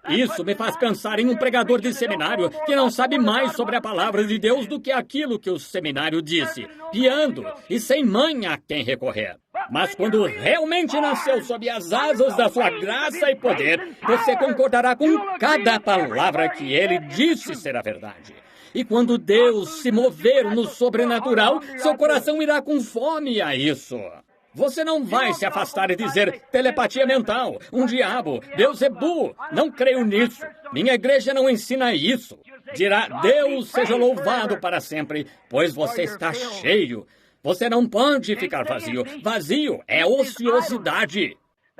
Isso me faz pensar em um pregador de seminário que não sabe mais sobre a palavra de Deus do que aquilo que o seminário disse, piando e sem mãe a quem recorrer. Mas quando realmente nasceu sob as asas da sua graça e poder, você concordará com cada palavra que ele disse ser a verdade. E quando Deus se mover no sobrenatural, seu coração irá com fome a isso. Você não vai se afastar e dizer telepatia mental, um diabo, Beelzebul, não creio nisso. Minha igreja não ensina isso. Dirá, Deus seja louvado para sempre, pois você está cheio. Você não pode ficar vazio. Vazio é ociosidade.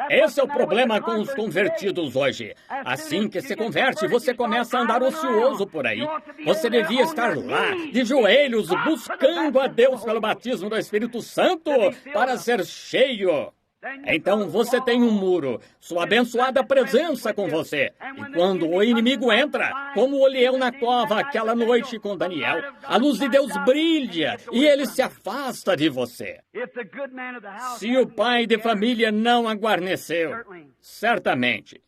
Esse é o problema com os convertidos hoje. Assim que se converte, você começa a andar ocioso por aí. Você devia estar lá, de joelhos, buscando a Deus pelo batismo do Espírito Santo, para ser cheio. Então você tem um muro, sua abençoada presença com você. E quando o inimigo entra, como o leão na cova aquela noite com Daniel, a luz de Deus brilha e ele se afasta de você. Se o pai de família não aguarneceu, certamente.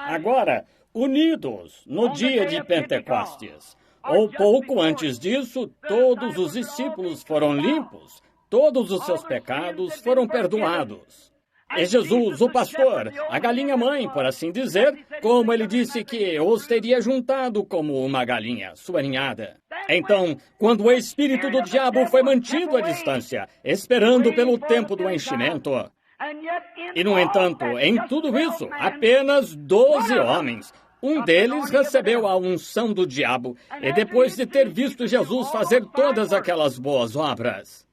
Agora, unidos no dia de Pentecostes, ou pouco antes disso, todos os discípulos foram limpos. Todos os seus pecados foram perdoados. E Jesus, o pastor, a galinha mãe, por assim dizer, como ele disse que os teria juntado como uma galinha, sua ninhada. Então, quando o espírito do diabo foi mantido à distância, esperando pelo tempo do enchimento, E, no entanto, em tudo isso, apenas 12 homens. Um deles recebeu a unção do diabo, e depois de ter visto Jesus fazer todas aquelas boas obras.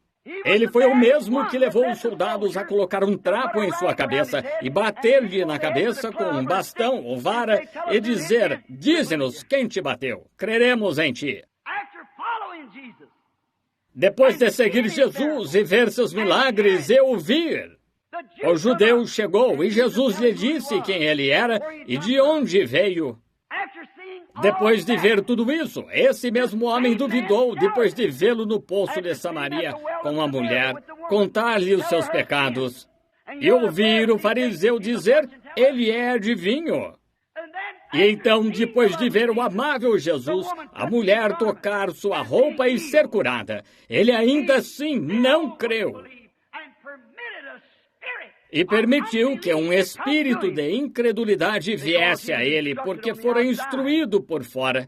Ele foi o mesmo que levou os soldados a colocar um trapo em sua cabeça e bater-lhe na cabeça com um bastão ou vara e dizer: dize-nos quem te bateu, creremos em ti. Depois de seguir Jesus e ver seus milagres e ouvir, o judeu chegou e Jesus lhe disse quem ele era e de onde veio. Depois de ver tudo isso, esse mesmo homem duvidou, depois de vê-lo no poço de Samaria com a mulher, contar-lhe os seus pecados, e ouvir o fariseu dizer: ele é adivinho. E então, depois de ver o amável Jesus, a mulher tocar sua roupa e ser curada, ele ainda assim não creu. E permitiu que um espírito de incredulidade viesse a ele, porque fora instruído por fora.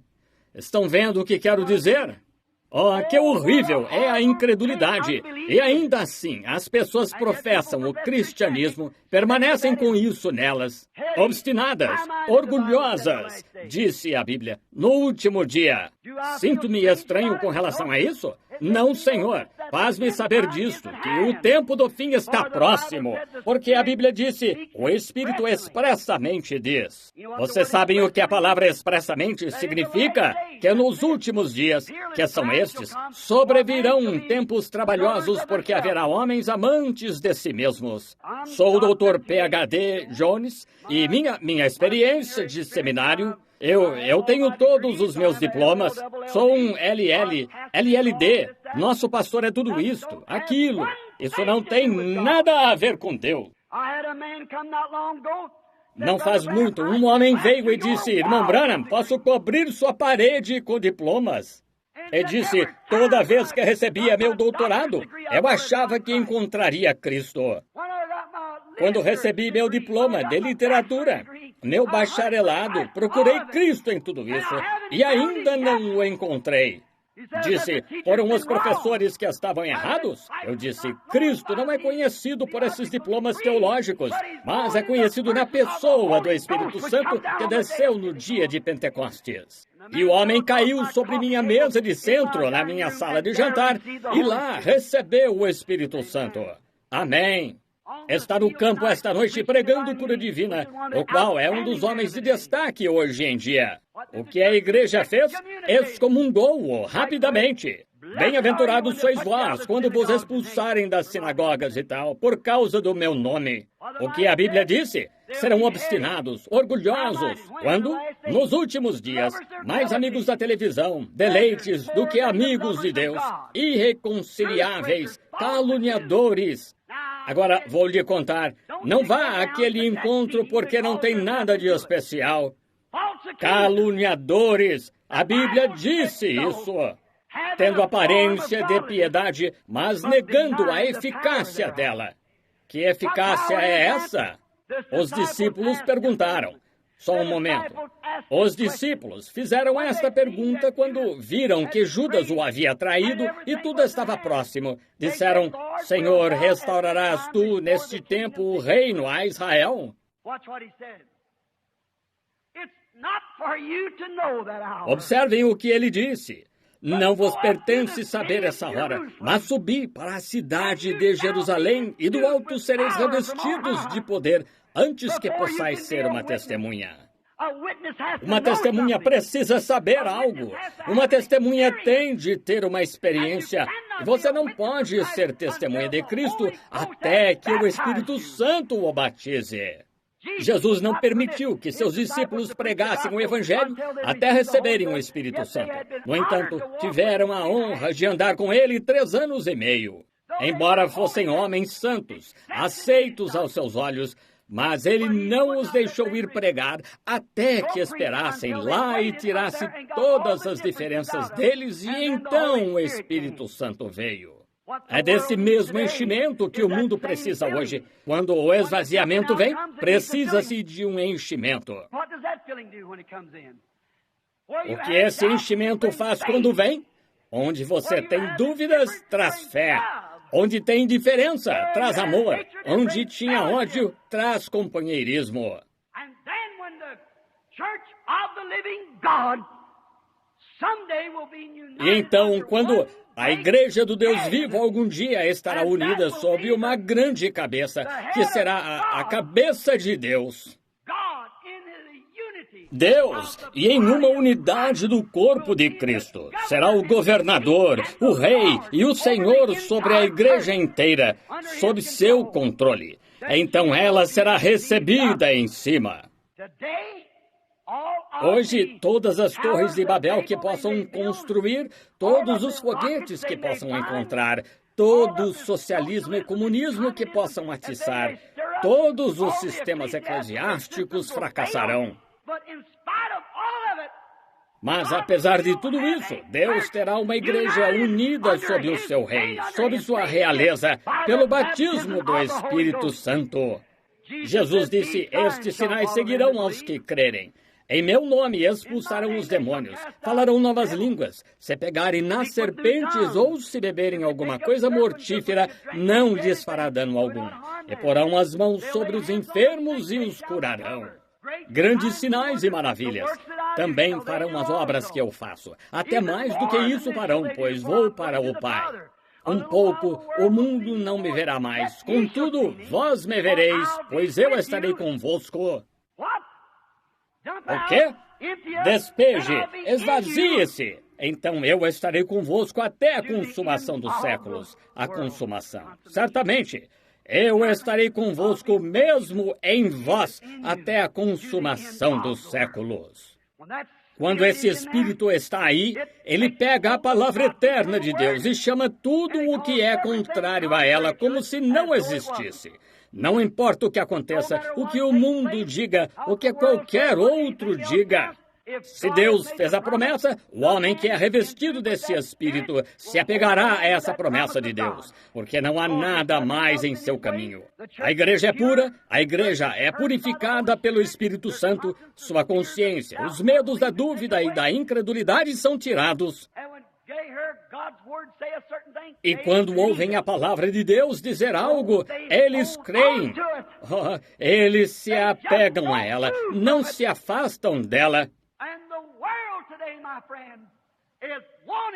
Estão vendo o que quero dizer? Oh, que horrível é a incredulidade! E ainda assim, as pessoas professam o cristianismo, permanecem com isso nelas. Obstinadas, orgulhosas, disse a Bíblia, no último dia. Sinto-me estranho com relação a isso? Não, Senhor. Faz-me saber disso, que o tempo do fim está próximo. Porque a Bíblia disse, o Espírito expressamente diz. Vocês sabem o que a palavra expressamente significa? Que nos últimos dias, que são estes, sobrevirão tempos trabalhosos, porque haverá homens amantes de si mesmos. Sou o Dr. Ph.D. Jones, e minha experiência de seminário, eu tenho todos os meus diplomas, sou um LLD, nosso pastor é tudo isto, aquilo. Isso não tem nada a ver com Deus. Não faz muito, um homem veio e disse, irmão Branham, posso cobrir sua parede com diplomas? E disse, toda vez que recebia meu doutorado, eu achava que encontraria Cristo. Quando recebi meu diploma de literatura, meu bacharelado, procurei Cristo em tudo isso e ainda não o encontrei. Disse, foram os professores que estavam errados? Eu disse, Cristo não é conhecido por esses diplomas teológicos, mas é conhecido na pessoa do Espírito Santo que desceu no dia de Pentecostes. E o homem caiu sobre minha mesa de centro na minha sala de jantar e lá recebeu o Espírito Santo. Amém. Está no campo esta noite pregando cura divina, o qual é um dos homens de destaque hoje em dia. O que a igreja fez? Excomungou-o rapidamente. Bem-aventurados sois vós quando vos expulsarem das sinagogas e tal, por causa do meu nome. O que a Bíblia disse? Serão obstinados, orgulhosos. Quando? Nos últimos dias, mais amigos da televisão, deleites do que amigos de Deus, irreconciliáveis, caluniadores. Agora, vou lhe contar, não vá àquele encontro porque não tem nada de especial. Caluniadores, a Bíblia disse isso. Tendo aparência de piedade, mas negando a eficácia dela. Que eficácia é essa? Os discípulos perguntaram. Só um momento. Os discípulos fizeram esta pergunta quando viram que Judas o havia traído e tudo estava próximo. Disseram, Senhor, restaurarás tu neste tempo o reino a Israel? Observem o que ele disse. Não vos pertence saber essa hora, mas subi para a cidade de Jerusalém e do alto sereis revestidos de poder antes que possais ser uma testemunha. Uma testemunha precisa saber algo. Uma testemunha tem de ter uma experiência. Você não pode ser testemunha de Cristo até que o Espírito Santo o batize. Jesus não permitiu que seus discípulos pregassem o Evangelho até receberem o Espírito Santo. No entanto, tiveram a honra de andar com ele 3 anos e meio. Embora fossem homens santos, aceitos aos seus olhos, mas ele não os deixou ir pregar até que esperassem lá e tirasse todas as diferenças deles, e então o Espírito Santo veio. É desse mesmo enchimento que o mundo precisa hoje. Quando o esvaziamento vem, precisa-se de um enchimento. O que esse enchimento faz quando vem? Onde você tem dúvidas, traz fé. Onde tem indiferença, traz amor. Onde tinha ódio, traz companheirismo. E então, quando a Igreja do Deus Vivo algum dia estará unida sob uma grande cabeça, que será a cabeça de Deus. Deus, e em uma unidade do corpo de Cristo, será o governador, o rei e o Senhor sobre a igreja inteira, sob seu controle. Então ela será recebida em cima. Hoje, todas as torres de Babel que possam construir, todos os foguetes que possam encontrar, todo o socialismo e comunismo que possam atiçar, todos os sistemas eclesiásticos fracassarão. Mas, apesar de tudo isso, Deus terá uma igreja unida sob o seu rei, sob sua realeza, pelo batismo do Espírito Santo. Jesus disse, estes sinais seguirão aos que crerem. Em meu nome expulsarão os demônios, falarão novas línguas, se pegarem nas serpentes ou se beberem alguma coisa mortífera, não lhes fará dano algum. E porão as mãos sobre os enfermos e os curarão. Grandes sinais e maravilhas. Também farão as obras que eu faço. Até mais do que isso farão, pois vou para o Pai. Um pouco, o mundo não me verá mais. Contudo, vós me vereis, pois eu estarei convosco. O quê? Despeje, esvazie-se. Então eu estarei convosco até a consumação dos séculos. A consumação. Certamente. Eu estarei convosco mesmo em vós até a consumação dos séculos. Quando esse Espírito está aí, ele pega a palavra eterna de Deus e chama tudo o que é contrário a ela como se não existisse. Não importa o que aconteça, o que o mundo diga, o que qualquer outro diga. Se Deus fez a promessa, o homem que é revestido desse Espírito se apegará a essa promessa de Deus, porque não há nada mais em seu caminho. A igreja é pura, a igreja é purificada pelo Espírito Santo, sua consciência, os medos da dúvida e da incredulidade são tirados. E quando ouvem a palavra de Deus dizer algo, eles creem. Oh, eles se apegam a ela, não se afastam dela.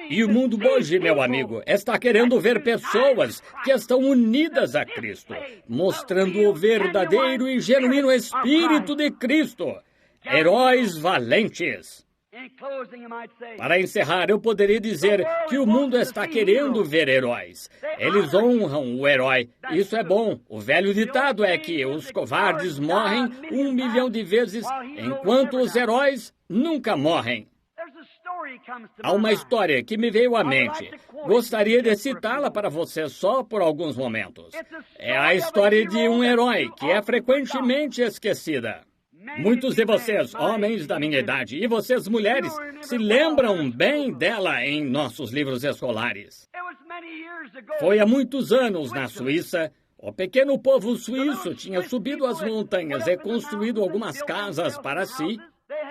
E o mundo hoje, meu amigo, está querendo ver pessoas que estão unidas a Cristo, mostrando o verdadeiro e genuíno Espírito de Cristo. Heróis valentes. Para encerrar, eu poderia dizer que o mundo está querendo ver heróis. Eles honram o herói. Isso é bom. O velho ditado é que os covardes morrem 1 milhão de vezes, enquanto os heróis nunca morrem. Há uma história que me veio à mente. Gostaria de citá-la para você só por alguns momentos. É a história de um herói que é frequentemente esquecida. Muitos de vocês, homens da minha idade, e vocês, mulheres, se lembram bem dela em nossos livros escolares. Foi há muitos anos, na Suíça, o pequeno povo suíço tinha subido as montanhas e construído algumas casas para si.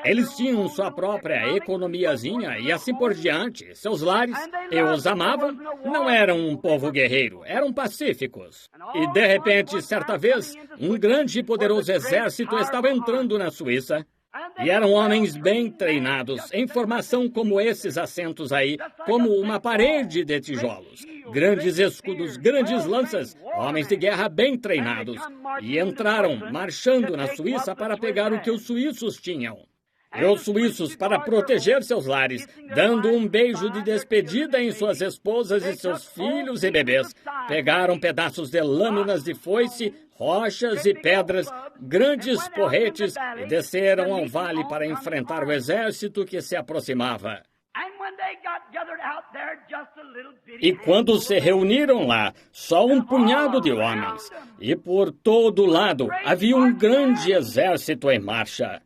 Eles tinham sua própria economiazinha e assim por diante. Seus lares, e os amavam, não eram um povo guerreiro, eram pacíficos. E de repente, certa vez, um grande e poderoso exército estava entrando na Suíça. E eram homens bem treinados, em formação como esses assentos aí, como uma parede de tijolos. Grandes escudos, grandes lanças, homens de guerra bem treinados. E entraram marchando na Suíça para pegar o que os suíços tinham. E os suíços, para proteger seus lares, dando um beijo de despedida em suas esposas e seus filhos e bebês, pegaram pedaços de lâminas de foice, rochas e pedras, grandes porretes e desceram ao vale para enfrentar o exército que se aproximava. E quando se reuniram lá, só um punhado de homens, e por todo lado havia um grande exército em marcha.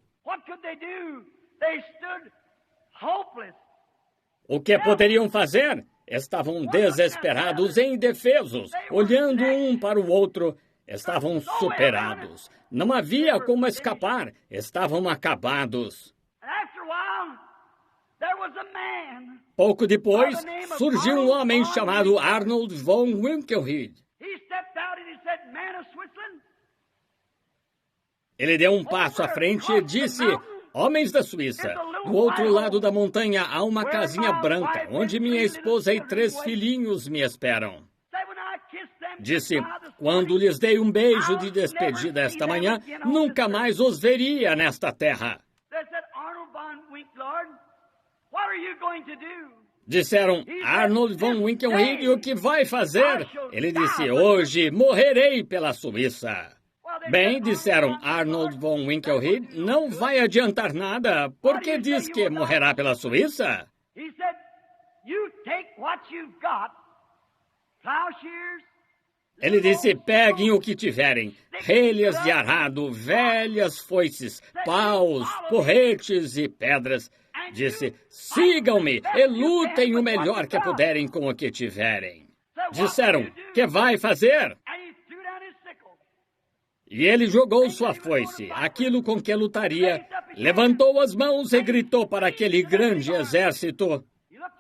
O que poderiam fazer? Estavam desesperados e indefesos, olhando um para o outro. Estavam superados. Não havia como escapar. Estavam acabados. Pouco depois, surgiu um homem chamado Arnold von Winkelried. Ele deu um passo à frente e disse: homens da Suíça, do outro lado da montanha há uma casinha branca, onde minha esposa e 3 filhinhos me esperam. Disse: quando lhes dei um beijo de despedida esta manhã, nunca mais os veria nesta terra. Disseram: Arnold von Winkelried, o que vai fazer? Ele disse: hoje morrerei pela Suíça. Bem, disseram Arnold von Winkelried, não vai adiantar nada. Por que diz que morrerá pela Suíça? Ele disse: peguem o que tiverem, relhas de arado, velhas foices, paus, porretes e pedras. Disse: sigam-me e lutem o melhor que puderem com o que tiverem. Disseram: que vai fazer? E ele jogou sua foice, aquilo com que lutaria, levantou as mãos e gritou para aquele grande exército.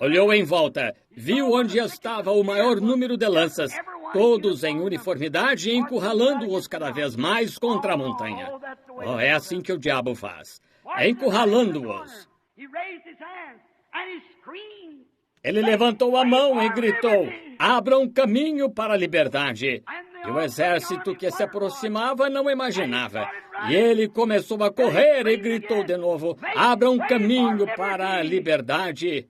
Olhou em volta, viu onde estava o maior número de lanças, todos em uniformidade e encurralando-os cada vez mais contra a montanha. Oh, é assim que o diabo faz, encurralando-os. Ele levantou a mão e gritou: abram caminho para a liberdade. E o exército que se aproximava não imaginava. E ele começou a correr e gritou de novo: abram caminho para a liberdade.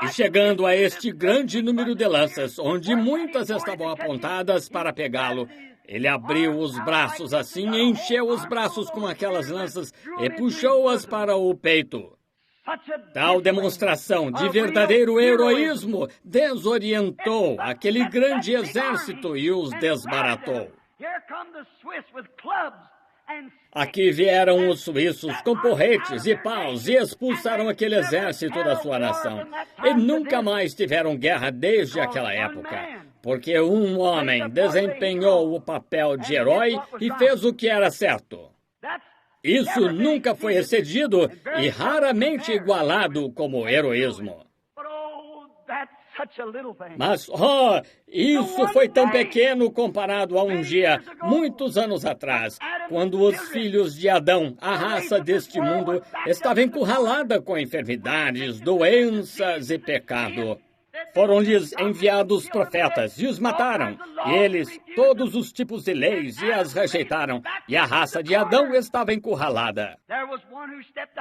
E chegando a este grande número de lanças, onde muitas estavam apontadas para pegá-lo, ele abriu os braços assim, encheu os braços com aquelas lanças e puxou-as para o peito. Tal demonstração de verdadeiro heroísmo desorientou aquele grande exército e os desbaratou. Aqui vieram os suíços com porretes e paus e expulsaram aquele exército da sua nação. E nunca mais tiveram guerra desde aquela época, porque um homem desempenhou o papel de herói e fez o que era certo. Isso nunca foi excedido e raramente igualado como heroísmo. Mas, isso foi tão pequeno comparado a um dia, muitos anos atrás, quando os filhos de Adão, a raça deste mundo, estava encurralada com enfermidades, doenças e pecado. Foram-lhes enviados profetas e os mataram. E eles, todos os tipos de leis, e as rejeitaram. E a raça de Adão estava encurralada.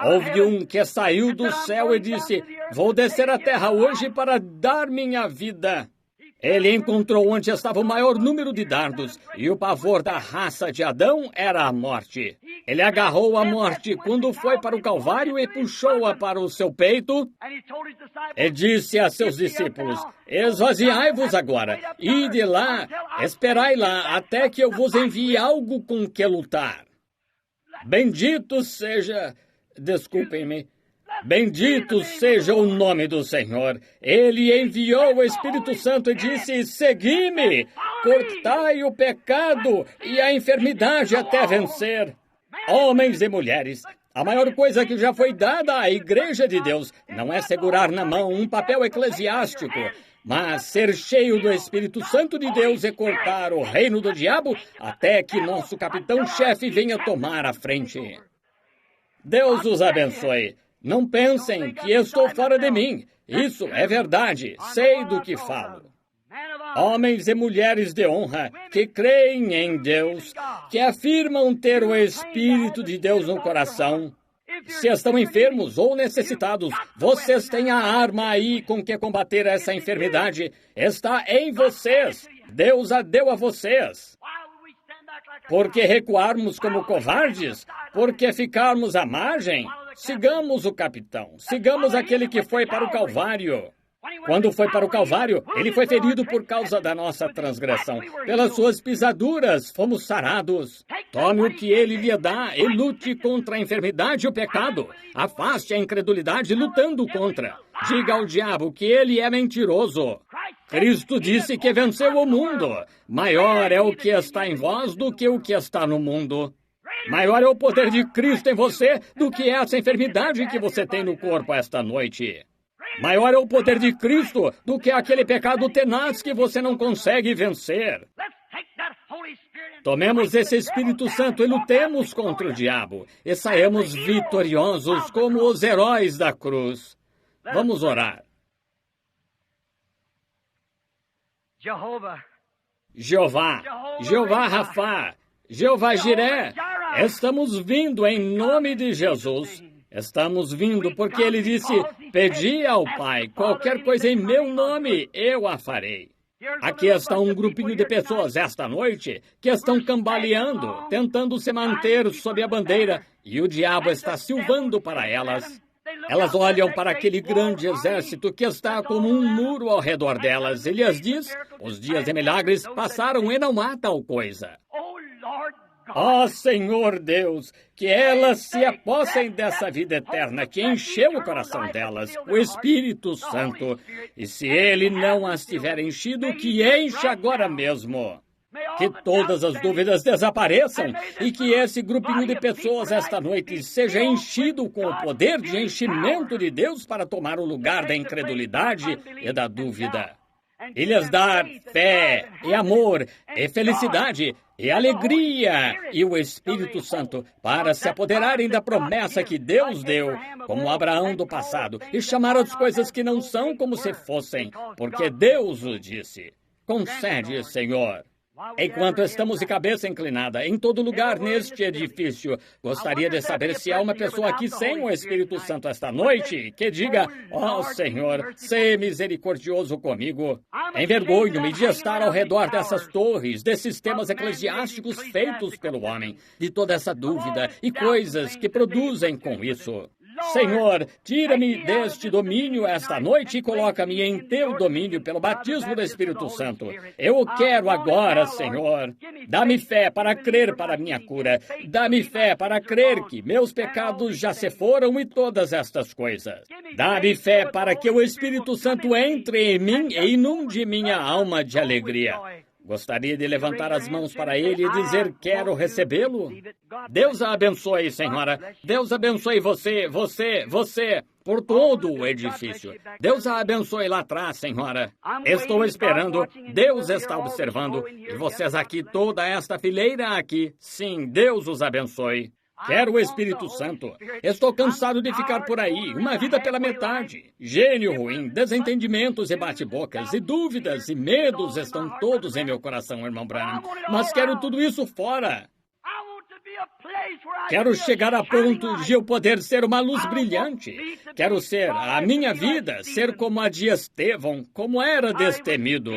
Houve um que saiu do céu e disse: vou descer à terra hoje para dar minha vida. Ele encontrou onde estava o maior número de dardos, e o pavor da raça de Adão era a morte. Ele agarrou a morte quando foi para o Calvário e puxou-a para o seu peito, e disse a seus discípulos: esvaziai-vos agora, ide lá, esperai lá, até que eu vos envie algo com que lutar. Bendito seja, desculpem-me, bendito seja o nome do Senhor. Ele enviou o Espírito Santo e disse: segui-me, cortai o pecado e a enfermidade até vencer. Homens e mulheres, a maior coisa que já foi dada à Igreja de Deus não é segurar na mão um papel eclesiástico, mas ser cheio do Espírito Santo de Deus e cortar o reino do diabo até que nosso capitão-chefe venha tomar a frente. Deus os abençoe. Não pensem que estou fora de mim. Isso é verdade. Sei do que falo. Homens e mulheres de honra que creem em Deus, que afirmam ter o Espírito de Deus no coração. Se estão enfermos ou necessitados, vocês têm a arma aí com que combater essa enfermidade. Está em vocês. Deus a deu a vocês. Por que recuarmos como covardes? Por que ficarmos à margem? Sigamos o capitão. Sigamos aquele que foi para o Calvário. Quando foi para o Calvário, ele foi ferido por causa da nossa transgressão. Pelas suas pisaduras, fomos sarados. Tome o que ele lhe dá e lute contra a enfermidade e o pecado. Afaste a incredulidade lutando contra. Diga ao diabo que ele é mentiroso. Cristo disse que venceu o mundo. Maior é o que está em vós do que o que está no mundo. Maior é o poder de Cristo em você do que essa enfermidade que você tem no corpo esta noite. Maior é o poder de Cristo do que aquele pecado tenaz que você não consegue vencer. Tomemos esse Espírito Santo e lutemos contra o diabo e saímos vitoriosos como os heróis da cruz. Vamos orar. Jeová, Jeová Rafá, Jeová Jiré, estamos vindo em nome de Jesus. Estamos vindo porque ele disse, pedi ao Pai, qualquer coisa em meu nome, eu a farei. Aqui está um grupinho de pessoas esta noite que estão cambaleando, tentando se manter sob a bandeira, e o diabo está silvando para elas. Elas olham para aquele grande exército que está como um muro ao redor delas. Ele lhes diz, os dias de milagres passaram e não há tal coisa. Ó Senhor Deus, que elas se apossem dessa vida eterna que encheu o coração delas, o Espírito Santo. E se ele não as tiver enchido, que encha agora mesmo. Que todas as dúvidas desapareçam e que esse grupinho de pessoas esta noite seja enchido com o poder de enchimento de Deus para tomar o lugar da incredulidade e da dúvida. E lhes dar fé e amor e felicidade e alegria e o Espírito Santo para se apoderarem da promessa que Deus deu, como Abraão do passado, e chamar as coisas que não são como se fossem, porque Deus o disse. Concede, Senhor. Enquanto estamos de cabeça inclinada em todo lugar neste edifício, gostaria de saber se há uma pessoa aqui sem o Espírito Santo esta noite que diga, ó Senhor, sê misericordioso comigo. Envergonho-me de estar ao redor dessas torres, desses sistemas eclesiásticos feitos pelo homem, de toda essa dúvida e coisas que produzem com isso. Senhor, tira-me deste domínio esta noite e coloca-me em teu domínio pelo batismo do Espírito Santo. Eu o quero agora, Senhor. Dá-me fé para crer para a minha cura. Dá-me fé para crer que meus pecados já se foram e todas estas coisas. Dá-me fé para que o Espírito Santo entre em mim e inunde minha alma de alegria. Gostaria de levantar as mãos para ele e dizer, quero recebê-lo? Deus a abençoe, senhora. Deus abençoe você, por todo o edifício. Deus a abençoe lá atrás, senhora. Estou esperando. Deus está observando. E vocês aqui, toda esta fileira aqui. Sim, Deus os abençoe. Quero o Espírito Santo. Estou cansado de ficar por aí, uma vida pela metade. Gênio ruim, desentendimentos e bate-bocas, e dúvidas e medos estão todos em meu coração, irmão Branham. Mas quero tudo isso fora. Quero chegar a ponto de eu poder ser uma luz brilhante. Quero ser, a minha vida, ser como a de Estevão, como era destemido.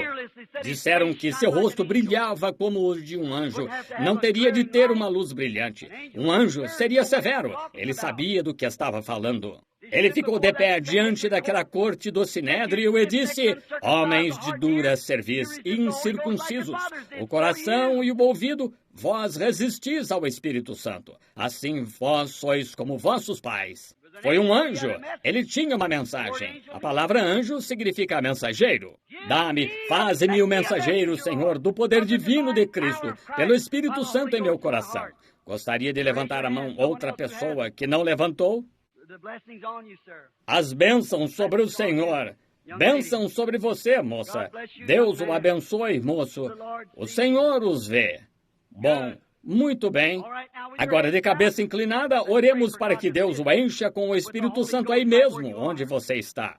Disseram que seu rosto brilhava como o de um anjo. Não teria de ter uma luz brilhante. Um anjo seria severo. Ele sabia do que estava falando. Ele ficou de pé diante daquela corte do Sinédrio e disse, homens de dura cerviz, incircuncisos, o coração e o ouvido, vós resistis ao Espírito Santo. Assim vós sois como vossos pais. Foi um anjo. Ele tinha uma mensagem. A palavra anjo significa mensageiro. Dá-me, faze-me o mensageiro, Senhor, do poder divino de Cristo, pelo Espírito Santo em meu coração. Gostaria de levantar a mão outra pessoa que não levantou? As bênçãos sobre o Senhor. Bênção sobre você, moça. Deus o abençoe, moço. O Senhor os vê. Bom, muito bem. Agora, de cabeça inclinada, oremos para que Deus o encha com o Espírito Santo aí mesmo, onde você está.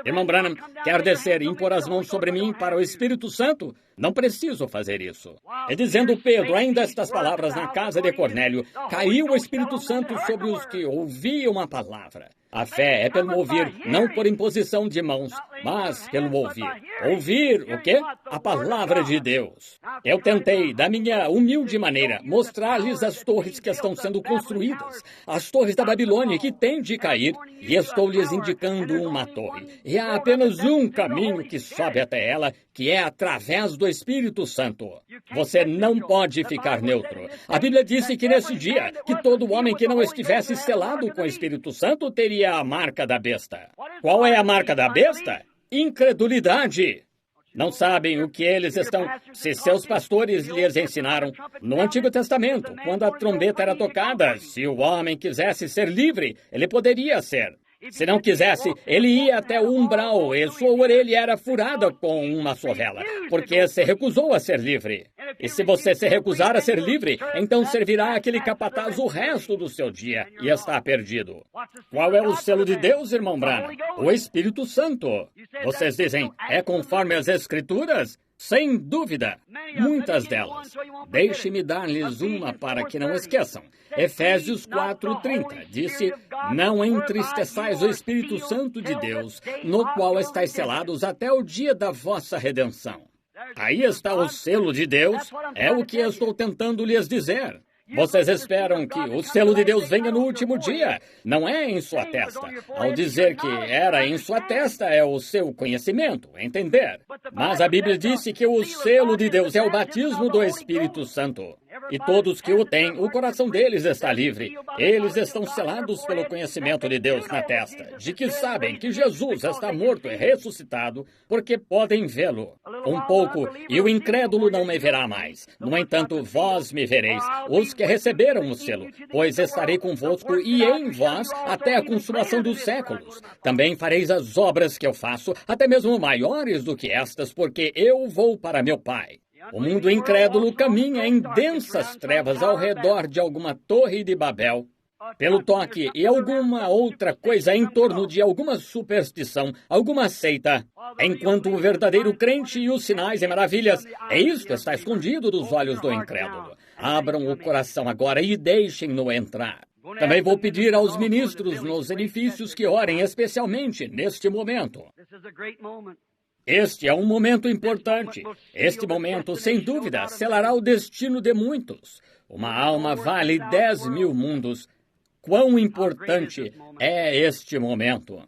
Irmão Branham, quer descer e impor as mãos sobre mim para o Espírito Santo? Não preciso fazer isso. E dizendo Pedro ainda estas palavras na casa de Cornélio, caiu o Espírito Santo sobre os que ouviam a palavra. A fé é pelo ouvir, não por imposição de mãos, mas pelo ouvir. Ouvir o quê? A palavra de Deus. Eu tentei, da minha humilde maneira, mostrar-lhes as torres que estão sendo construídas, as torres da Babilônia que têm de cair, e estou lhes indicando uma torre. E há apenas um caminho que sobe até ela, que é através do Espírito Santo. Você não pode ficar neutro. A Bíblia disse que nesse dia, que todo homem que não estivesse selado com o Espírito Santo teria a marca da besta. Qual é a marca da besta? Incredulidade. Não sabem o que eles estão... Se seus pastores lhes ensinaram no Antigo Testamento, quando a trombeta era tocada, se o homem quisesse ser livre, ele poderia ser. Se não quisesse, ele ia até o umbral e sua orelha era furada com uma sovela, porque se recusou a ser livre. E se você se recusar a ser livre, então servirá aquele capataz o resto do seu dia e está perdido. Qual é o selo de Deus, irmão Branham? O Espírito Santo. Vocês dizem, é conforme as Escrituras? Sem dúvida, muitas delas. Deixe-me dar-lhes uma para que não esqueçam. Efésios 4:30 disse, não entristeçais o Espírito Santo de Deus, no qual estáis selados até o dia da vossa redenção. Aí está o selo de Deus, é o que eu estou tentando lhes dizer. Vocês esperam que o selo de Deus venha no último dia. Não é em sua testa. Ao dizer que era em sua testa, é o seu conhecimento, entender. Mas a Bíblia disse que o selo de Deus é o batismo do Espírito Santo. E todos que o têm, o coração deles está livre. Eles estão selados pelo conhecimento de Deus na testa, de que sabem que Jesus está morto e ressuscitado, porque podem vê-lo. Um pouco, e o incrédulo não me verá mais. No entanto, vós me vereis, os que receberam o selo, pois estarei convosco e em vós até a consumação dos séculos. Também fareis as obras que eu faço, até mesmo maiores do que estas, porque eu vou para meu Pai. O mundo incrédulo caminha em densas trevas ao redor de alguma torre de Babel, pelo toque e alguma outra coisa em torno de alguma superstição, alguma seita, enquanto o verdadeiro crente e os sinais e maravilhas, isto está escondido dos olhos do incrédulo. Abram o coração agora e deixem-no entrar. Também vou pedir aos ministros nos edifícios que orem especialmente neste momento. Este é um momento importante. Este momento, sem dúvida, selará o destino de muitos. Uma alma vale 10.000 mundos. Quão importante é este momento?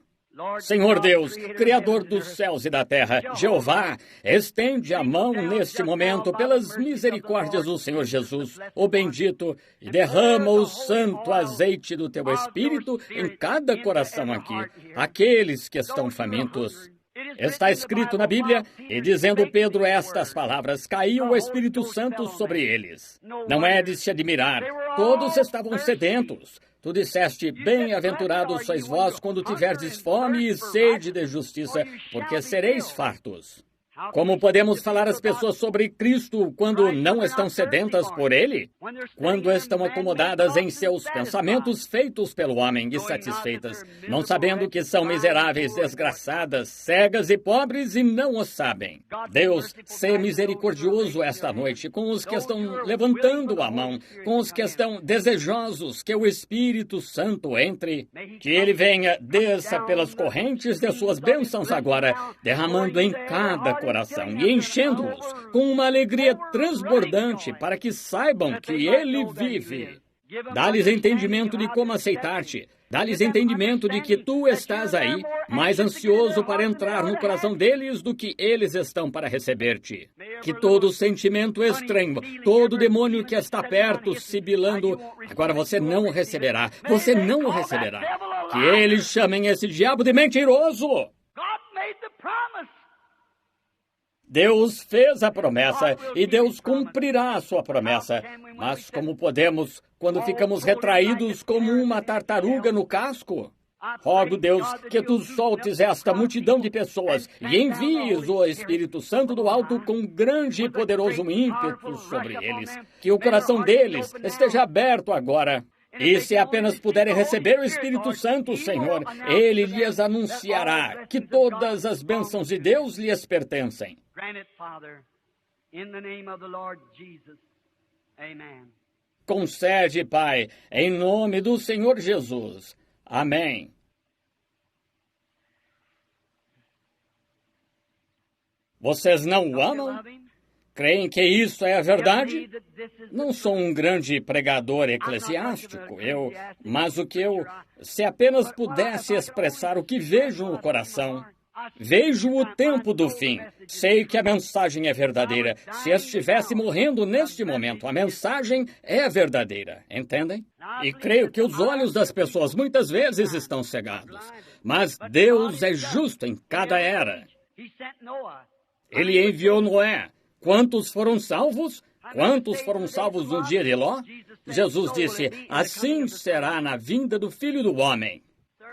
Senhor Deus, Criador dos céus e da terra, Jeová, estende a mão neste momento pelas misericórdias do Senhor Jesus, o bendito, e derrama o santo azeite do teu Espírito em cada coração aqui, aqueles que estão famintos. Está escrito na Bíblia, e dizendo Pedro estas palavras, caiu o Espírito Santo sobre eles. Não é de se admirar, todos estavam sedentos. Tu disseste, bem-aventurados sois vós quando tiverdes fome e sede de justiça, porque sereis fartos. Como podemos falar às pessoas sobre Cristo quando não estão sedentas por Ele? Quando estão acomodadas em seus pensamentos feitos pelo homem e satisfeitas, não sabendo que são miseráveis, desgraçadas, cegas e pobres e não o sabem. Deus, sê misericordioso esta noite com os que estão levantando a mão, com os que estão desejosos que o Espírito Santo entre, que Ele venha, desça pelas correntes de suas bênçãos agora, derramando em cada coração e enchendo-os com uma alegria transbordante para que saibam que Ele vive. Dá-lhes entendimento de como aceitar-te. Dá-lhes entendimento de que tu estás aí, mais ansioso para entrar no coração deles do que eles estão para receber-te. Que todo sentimento estranho, todo demônio que está perto, sibilando, agora você não o receberá. Você não o receberá. Que eles chamem esse diabo de mentiroso. Deus fez a promessa e Deus cumprirá a sua promessa. Mas como podemos quando ficamos retraídos como uma tartaruga no casco? Rogo, Deus, que tu soltes esta multidão de pessoas e envies o Espírito Santo do alto com grande e poderoso ímpeto sobre eles. Que o coração deles esteja aberto agora. E se apenas puderem receber o Espírito Santo, Senhor, Ele lhes anunciará que todas as bênçãos de Deus lhes pertencem. Concede, Pai, em nome do Senhor Jesus. Amém. Vocês não o amam? Creem que isso é a verdade? Não sou um grande pregador eclesiástico, mas se apenas pudesse expressar o que vejo no coração. Vejo o tempo do fim. Sei que a mensagem é verdadeira. Se estivesse morrendo neste momento, a mensagem é verdadeira. Entendem? E creio que os olhos das pessoas muitas vezes estão cegados. Mas Deus é justo em cada era. Ele enviou Noé. Quantos foram salvos? Quantos foram salvos no dia de Ló? Jesus disse, assim será na vinda do Filho do Homem.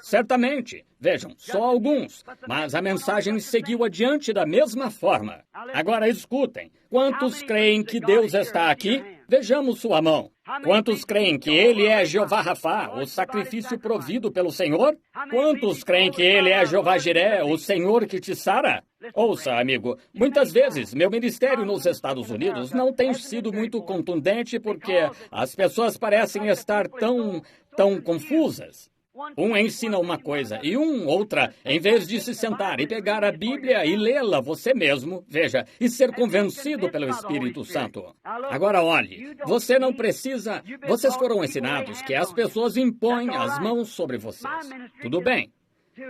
Certamente, vejam, só alguns, mas a mensagem seguiu adiante da mesma forma. Agora escutem, quantos creem que Deus está aqui? Vejamos sua mão. Quantos creem que Ele é Jeová Rafá, o sacrifício provido pelo Senhor? Quantos creem que Ele é Jeová Jiré, o Senhor que te sara? Ouça, amigo, muitas vezes meu ministério nos Estados Unidos não tem sido muito contundente porque as pessoas parecem estar tão confusas. Um ensina uma coisa e outra, em vez de se sentar e pegar a Bíblia e lê-la você mesmo, veja, e ser convencido pelo Espírito Santo. Agora olhe, você não precisa... Vocês foram ensinados que as pessoas impõem as mãos sobre vocês. Tudo bem.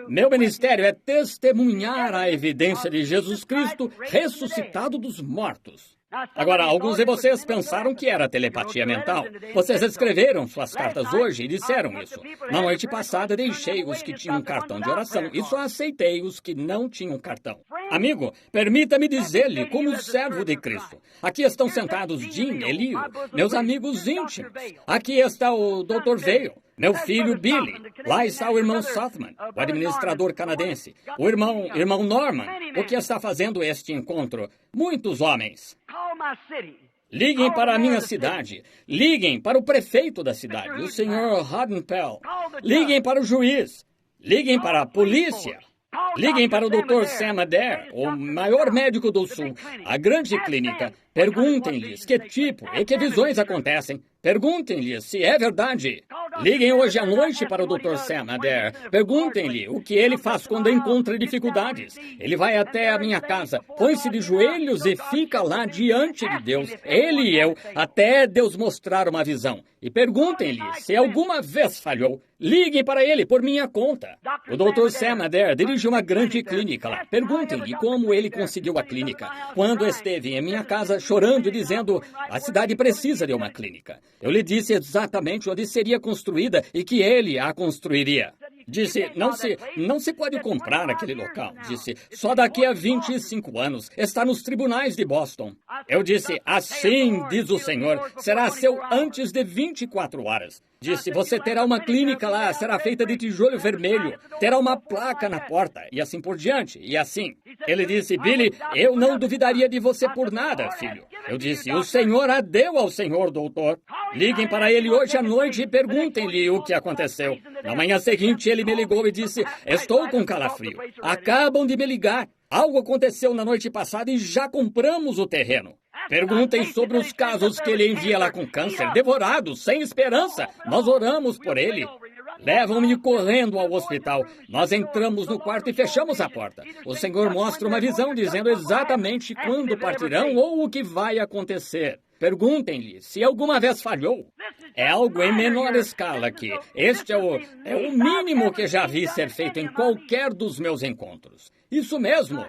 Meu ministério é testemunhar a evidência de Jesus Cristo ressuscitado dos mortos. Agora, alguns de vocês pensaram que era telepatia mental. Vocês escreveram suas cartas hoje e disseram isso. Na noite passada, deixei os que tinham cartão de oração e só aceitei os que não tinham cartão. Amigo, permita-me dizer-lhe, como servo de Cristo. Aqui estão sentados Jim, Elio, meus amigos íntimos. Aqui está o Dr. Vail, meu filho Billy. Lá está o irmão Sothman, o administrador canadense. O irmão Norman. O que está fazendo este encontro? Muitos homens. Liguem para a minha cidade. Liguem para o prefeito da cidade, o Sr. Hoddenpell. Liguem para o juiz. Liguem para a polícia. Liguem para o Dr. Sam Adair, o maior médico do Sul, a grande clínica. Perguntem-lhes que tipo e que visões acontecem. Perguntem-lhes se é verdade. Liguem hoje à noite para o Dr. Sam Adair. Perguntem-lhe o que ele faz quando encontra dificuldades. Ele vai até a minha casa, põe-se de joelhos e fica lá diante de Deus, ele e eu, até Deus mostrar uma visão. E perguntem-lhe se alguma vez falhou. Liguem para ele por minha conta. O Dr. Sam Adair dirige uma grande clínica lá. Perguntem-lhe como ele conseguiu a clínica. Quando esteve em minha casa chorando e dizendo, a cidade precisa de uma clínica. Eu lhe disse exatamente onde seria construída e que ele a construiria. Disse, não se pode comprar aquele local. Disse, só daqui a 25 anos. Está nos tribunais de Boston. Eu disse, assim diz o Senhor, será seu antes de 24 horas. Disse, você terá uma clínica lá, será feita de tijolo vermelho, terá uma placa na porta, e assim por diante, e assim. Ele disse, Billy, eu não duvidaria de você por nada, filho. Eu disse, o Senhor a deu ao senhor, doutor. Liguem para ele hoje à noite e perguntem-lhe o que aconteceu. Na manhã seguinte, ele me ligou e disse, estou com calafrio. Acabam de me ligar. Algo aconteceu na noite passada e já compramos o terreno. Perguntem sobre os casos que ele envia lá com câncer, devorado, sem esperança. Nós oramos por ele. Levam-me correndo ao hospital. Nós entramos no quarto e fechamos a porta. O Senhor mostra uma visão dizendo exatamente quando partirão ou o que vai acontecer. Perguntem-lhe se alguma vez falhou. É algo em menor escala aqui. Este é o mínimo que já vi ser feito em qualquer dos meus encontros. Isso mesmo.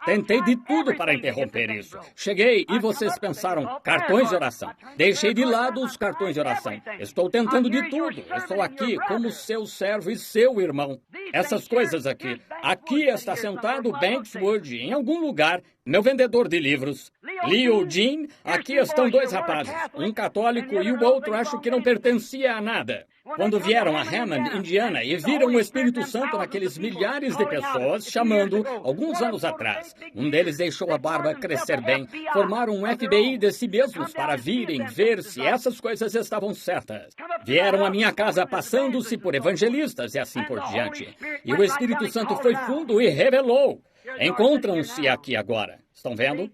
Tentei de tudo para interromper isso. Cheguei e vocês pensaram, cartões de oração. Deixei de lado os cartões de oração. Estou tentando de tudo. Estou aqui como seu servo e seu irmão. Essas coisas aqui. Aqui está sentado Banks Wood, em algum lugar, meu vendedor de livros. Leo Jean, aqui estão dois rapazes. Um católico e o outro acho que não pertencia a nada. Quando vieram a Hammond, Indiana, e viram o Espírito Santo naqueles milhares de pessoas, chamando, alguns anos atrás. Um deles deixou a barba crescer bem. Formaram um FBI de si mesmos para virem ver se essas coisas estavam certas. Vieram à minha casa passando-se por evangelistas e assim por diante. E o Espírito Santo foi fundo e revelou. Encontram-se aqui agora. Estão vendo?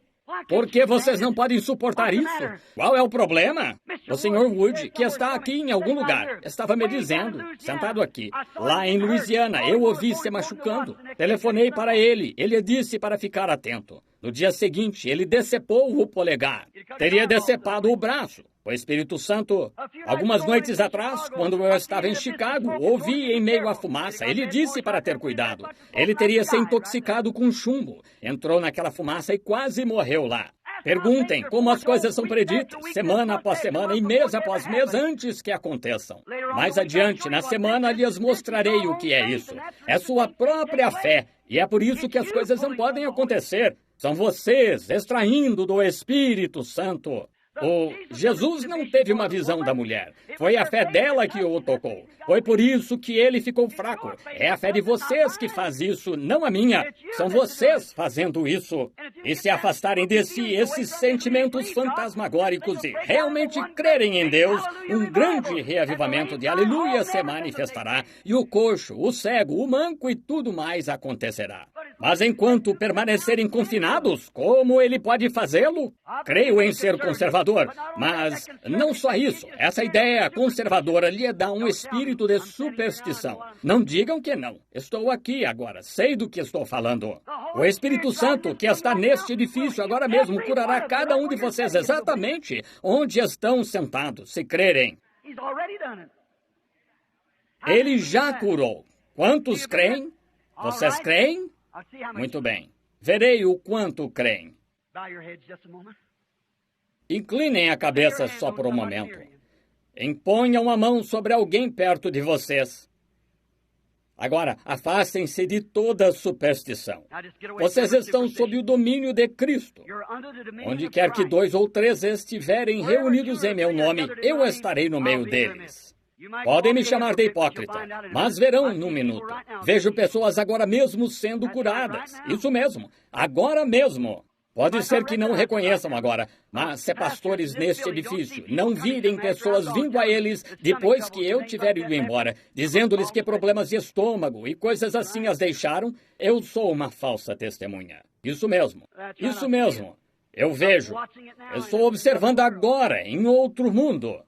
Por que vocês não podem suportar isso? Qual é o problema? O Sr. Wood, que está aqui em algum lugar, estava me dizendo, sentado aqui, lá em Louisiana, eu ouvi se machucando. Telefonei para ele, ele disse para ficar atento. No dia seguinte, ele decepou o polegar. Teria decepado o braço. O Espírito Santo, algumas noites atrás, quando eu estava em Chicago, ouvi em meio à fumaça. Ele disse para ter cuidado. Ele teria se intoxicado com chumbo. Entrou naquela fumaça e quase morreu lá. Perguntem como as coisas são preditas, semana após semana e mês após mês, antes que aconteçam. Mais adiante, na semana, lhes mostrarei o que é isso. É sua própria fé. E é por isso que as coisas não podem acontecer. São vocês extraindo do Espírito Santo. Jesus não teve uma visão da mulher. Foi a fé dela que o tocou. Foi por isso que ele ficou fraco. É a fé de vocês que faz isso, não a minha. São vocês fazendo isso. E se afastarem de si esses sentimentos fantasmagóricos e realmente crerem em Deus, um grande reavivamento de aleluia se manifestará. E o coxo, o cego, o manco e tudo mais acontecerá. Mas enquanto permanecerem confinados, como ele pode fazê-lo? Creio em ser conservador, mas não só isso. Essa ideia conservadora lhe dá um espírito de superstição. Não digam que não. Estou aqui agora, sei do que estou falando. O Espírito Santo que está neste edifício agora mesmo curará cada um de vocês exatamente onde estão sentados, se crerem. Ele já curou. Quantos creem? Vocês creem? Muito bem. Verei o quanto creem. Inclinem a cabeça só por um momento. Imponham a mão sobre alguém perto de vocês. Agora, afastem-se de toda superstição. Vocês estão sob o domínio de Cristo. Onde quer que 2 ou 3 estiverem reunidos em meu nome, eu estarei no meio deles. Podem me chamar de hipócrita, mas verão num minuto. Vejo pessoas agora mesmo sendo curadas. Isso mesmo, agora mesmo. Pode ser que não reconheçam agora, mas se pastores neste edifício não virem pessoas vindo a eles depois que eu tiver ido embora, dizendo-lhes que problemas de estômago e coisas assim as deixaram, eu sou uma falsa testemunha. Isso mesmo, isso mesmo. Eu vejo. Eu estou observando agora em outro mundo.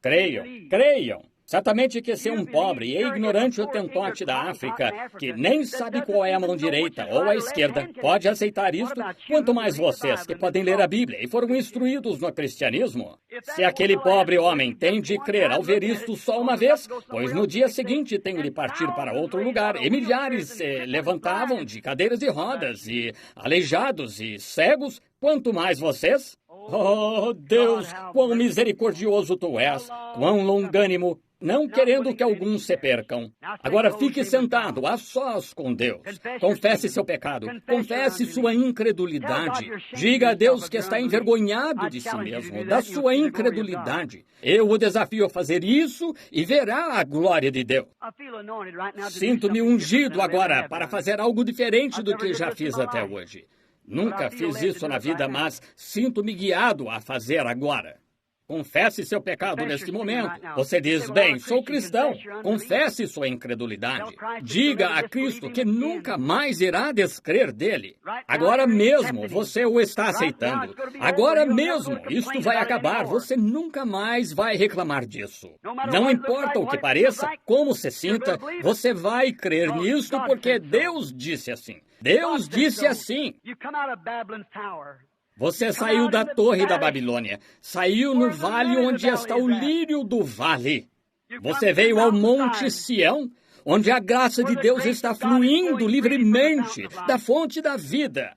Creiam, creiam. Certamente que ser um pobre e ignorante hotentote da África, que nem sabe qual é a mão direita ou a esquerda, pode aceitar isto, quanto mais vocês que podem ler a Bíblia e foram instruídos no cristianismo. Se aquele pobre homem tem de crer ao ver isto só uma vez, pois no dia seguinte tem de partir para outro lugar, e milhares se levantavam de cadeiras de rodas, e aleijados e cegos, quanto mais vocês. Oh, Deus, quão misericordioso tu és, quão longânimo, não querendo que alguns se percam. Agora fique sentado, a sós com Deus. Confesse seu pecado, confesse sua incredulidade. Diga a Deus que está envergonhado de si mesmo, da sua incredulidade. Eu o desafio a fazer isso e verá a glória de Deus. Sinto-me ungido agora para fazer algo diferente do que já fiz até hoje. Nunca fiz isso na vida, mas sinto-me guiado a fazer agora. Confesse seu pecado neste momento. Você diz, bem, sou cristão. Confesse sua incredulidade. Diga a Cristo que nunca mais irá descrer dele. Agora mesmo você o está aceitando. Agora mesmo isto vai acabar. Você nunca mais vai reclamar disso. Não importa o que pareça, como se sinta, você vai crer nisto porque Deus disse assim. Deus disse assim. Você saiu da torre da Babilônia, saiu no vale onde está o lírio do vale. Você veio ao Monte Sião, onde a graça de Deus está fluindo livremente da fonte da vida.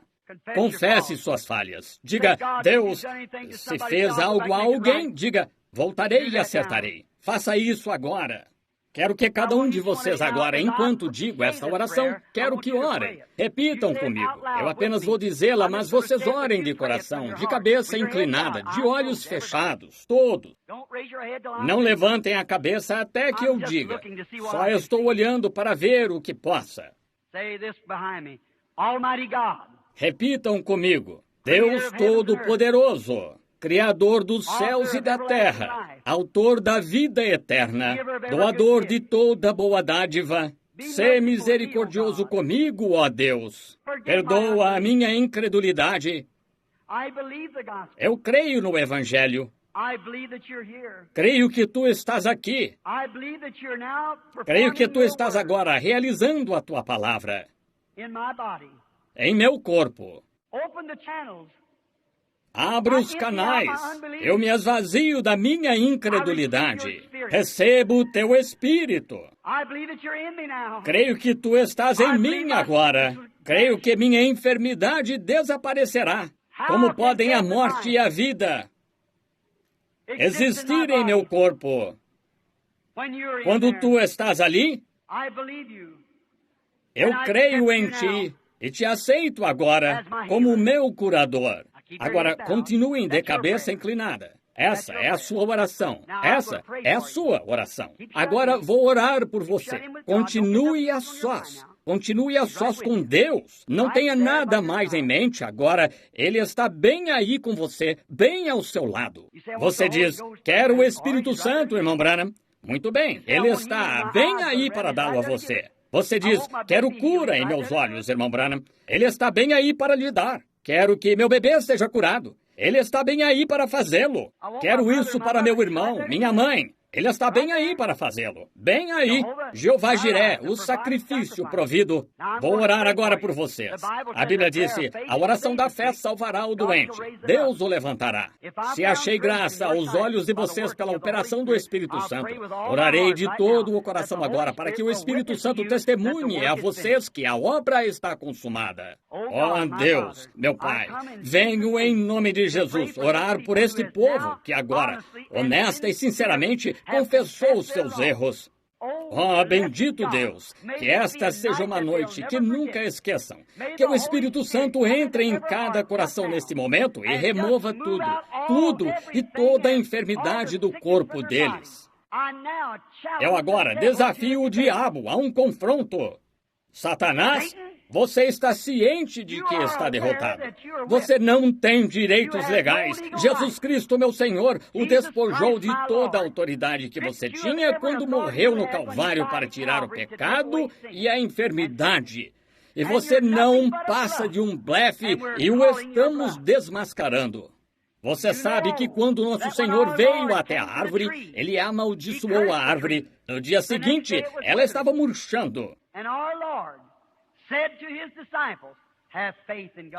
Confesse suas falhas. Diga, Deus, se fez algo a alguém, diga, voltarei e acertarei. Faça isso agora. Quero que cada um de vocês agora, enquanto digo esta oração, quero que orem. Repitam comigo. Eu apenas vou dizê-la, mas vocês orem de coração, de cabeça inclinada, de olhos fechados, todos. Não levantem a cabeça até que eu diga. Só estou olhando para ver o que possa. Repitam comigo. Deus Todo-Poderoso, Criador dos céus e da terra, Autor da vida eterna, doador de toda boa dádiva, sê misericordioso comigo, ó Deus. Perdoa a minha incredulidade. Eu creio no Evangelho. Creio que tu estás aqui. Creio que tu estás agora realizando a tua palavra em meu corpo. Abra os canais. Eu me esvazio da minha incredulidade. Recebo o teu Espírito. Creio que tu estás em mim agora. Creio que minha enfermidade desaparecerá. Como podem a morte e a vida existir em meu corpo? Quando tu estás ali, eu creio em ti. e te aceito agora como o meu curador. Agora, continuem de cabeça inclinada. Essa é a sua oração. Essa é a sua oração. Agora vou orar por você. Continue a sós. Continue a sós com Deus. Não tenha nada mais em mente agora. Ele está bem aí com você, bem ao seu lado. Você diz, quero o Espírito Santo, irmão Branham. Muito bem, ele está bem aí para dá-lo a você. Você diz, quero cura em meus olhos, irmão Branham. Ele está bem aí para lhe dar. Quero que meu bebê seja curado. Ele está bem aí para fazê-lo. Quero isso para meu irmão, minha mãe. Ele está bem aí para fazê-lo. Bem aí. Jeová Jiré, o sacrifício provido. Vou orar agora por vocês. A Bíblia disse, a oração da fé salvará o doente. Deus o levantará. Se achei graça aos olhos de vocês pela operação do Espírito Santo, orarei de todo o coração agora para que o Espírito Santo testemunhe a vocês que a obra está consumada. Ó Deus, meu Pai, venho em nome de Jesus orar por este povo que agora, honesta e sinceramente, confessou os seus erros. Oh, bendito Deus, que esta seja uma noite que nunca esqueçam. Que o Espírito Santo entre em cada coração neste momento e remova tudo e toda a enfermidade do corpo deles. Eu agora desafio o diabo a um confronto. Satanás, você está ciente de que está derrotado. Você não tem direitos legais. Jesus Cristo, meu Senhor, o despojou de toda a autoridade que você tinha quando morreu no Calvário para tirar o pecado e a enfermidade. E você não passa de um blefe e o estamos desmascarando. Você sabe que quando nosso Senhor veio até a árvore, ele amaldiçoou a árvore. No dia seguinte, ela estava murchando.